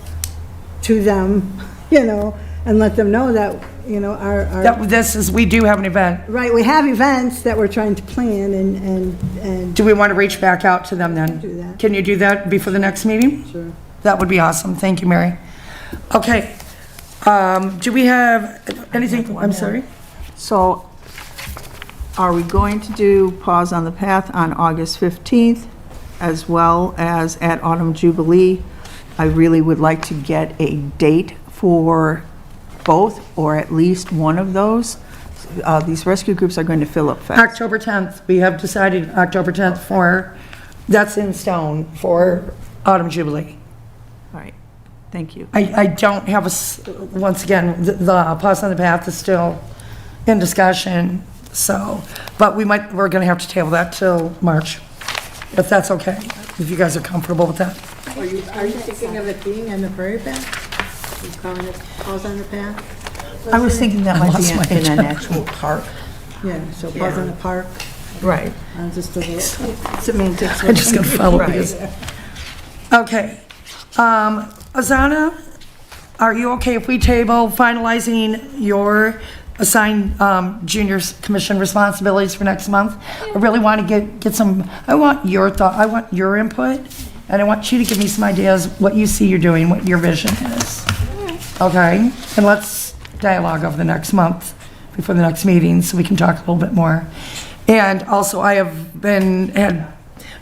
to them, you know, and let them know that you know, our, We do have an event. right, we have events that we're trying to plan and, Do we want to reach back out to them then? Do that. Can you do that before the next meeting? Sure. That would be awesome. Thank you, Mary. Okay. Do we have anything? I'm sorry? So are we going to do Pause on the Path on August 15th, as well as at Autumn Jubilee? I really would like to get a date for both, or at least one of those. These rescue groups are going to fill up fast. October 10th. We have decided October 10th that's in stone for Autumn Jubilee. All right, thank you. I don't have once again, the Pause on the Path is still in discussion, so, but we're going to have to table that till March, if that's okay, if you guys are comfortable with that. Are you thinking of it being in the prairie path? You calling it Pause on the Path? I was thinking that might lost my be in an actual park. Yeah, so Pause on the Park, Right. just a little semantics. I'm just going to follow Right. this. Okay. Azana, are you okay if we table finalizing your assigned juniors commission responsibilities for next month? I really want to get some, I want your thought, I want your input, and I want you to give me some ideas, what you see you're doing, what your vision is. Okay? And let's dialogue over the next month before the next meeting so we can talk a little bit more. And also, I have had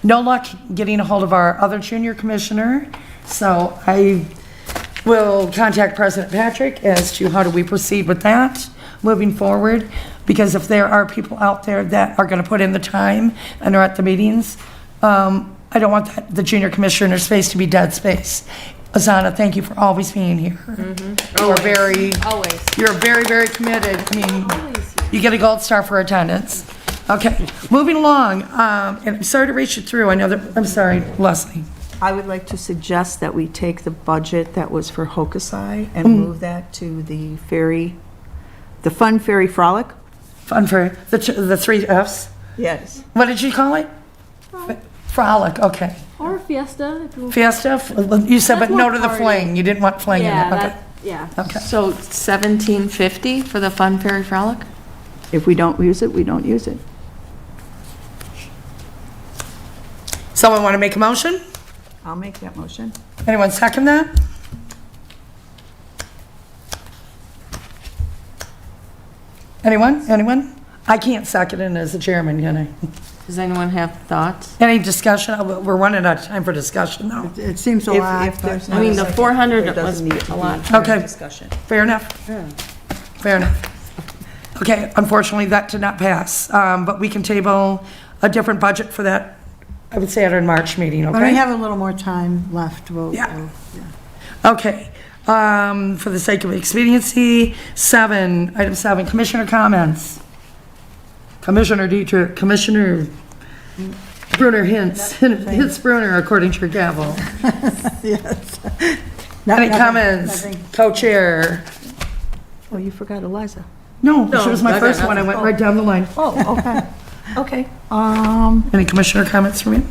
no luck getting a hold of our other junior commissioner, so I will contact President Patrick as to how do we proceed with that moving forward, because if there are people out there that are going to put in the time and are at the meetings, I don't want the junior commissioner space to be dead space. Azana, thank you for always being here. You're very, very committed. I mean, you get a gold star for attendance. Okay, moving along, and I'm sorry to reach you through, I know that, I'm sorry, Leslie. I would like to suggest that we take the budget that was for Hokusai and move that to the ferry, the Fun Ferry Frolic. Fun for the three Fs. Yes. What did you call it? Frolic, okay. Or Fiesta. If you Fiesta, you said, but That's no more to the party. fling, you didn't want fling in yeah, it, okay. that, yeah. Okay, So 1750 for the Fun Ferry Frolic? If we don't use it, we don't use it. someone want to make a motion? I'll make that motion. Anyone second that? Anyone? I can't second it as the chairman, can I? Does anyone have thoughts? Any discussion? We're running out of time for discussion now. It seems a If- lot, if there's but I mean, the Not a second. 400 There was doesn't need to a be lot. Okay. discussion. Fair enough. Fair enough. Okay, unfortunately, that did not pass, but we can table a different budget for that, I would say at our March meeting, when we okay? have a little more time left, Yeah. Okay, for the sake of expediency, item 7, commissioner comments. Commissioner Dietrich, Commissioner Bruner hints Bruner according to your gavel. Yes. Any comments? Nothing. Co-chair? Oh, you forgot Eliza. No, she was my I got first one, I went right down the line. Oh, okay. Okay. Any commissioner comments from you?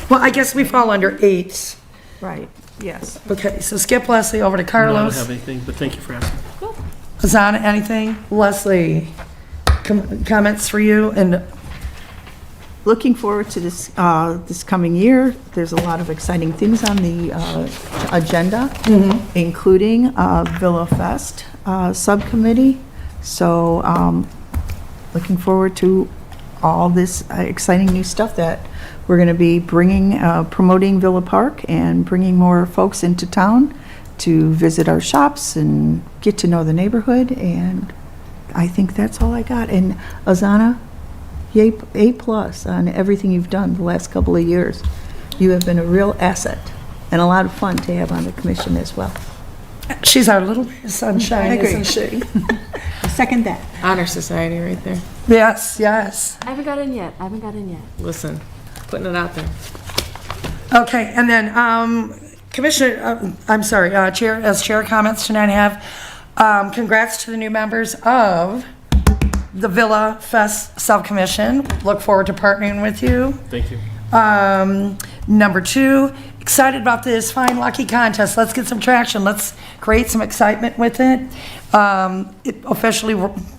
Well, I guess we fall under 8. Right, yes. Okay, so skip Leslie over to No, I don't Carlos. have anything, but thank you for asking. Azana, anything? Leslie, comments for you? And Looking forward to this, this coming year. There's a lot of exciting things on the agenda, including Villa Fest Subcommittee. So looking forward to all this exciting new stuff that we're going to be bringing, promoting Villa Park and bringing more folks into town to visit our shops and get to know the neighborhood. And I think that's all I got. And Azana, yay, A+ on everything you've done the last couple of years. You have been a real asset and a lot of fun to have on the commission as well. she's our little ray of sunshine, isn't she? Second that. Honor Society right there. Yes, yes. I haven't got in yet. Listen, putting it out there. Okay, and then, Commissioner, Chair comments tonight I have, congrats to the new members of the Villa Fest Subcommission. Look forward to partnering with you. Thank you. Number 2 excited about this Find Lucky contest. Let's get some traction. Let's create some excitement with it. It officially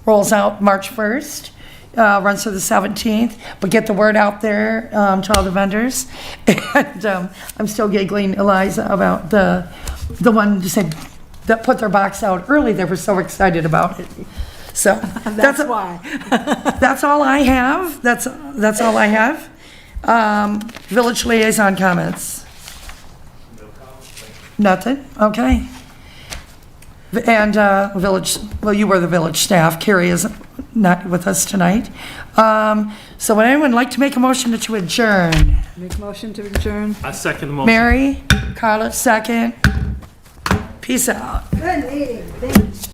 rolls out March 1st, runs through the 17th, but get the word out there to all the vendors. And I'm still giggling, Eliza, about the one who said, that put their box out early. They were so excited about it. So That's why. that's all I have. That's all I have. Village liaison comments. Nothing. Okay. And village. Well, you were the village staff. Carrie is not with us tonight. So would anyone like to make a motion to adjourn? Make motion to adjourn. I second the motion. Mary, Carla, second. Peace out. Good meeting, thanks.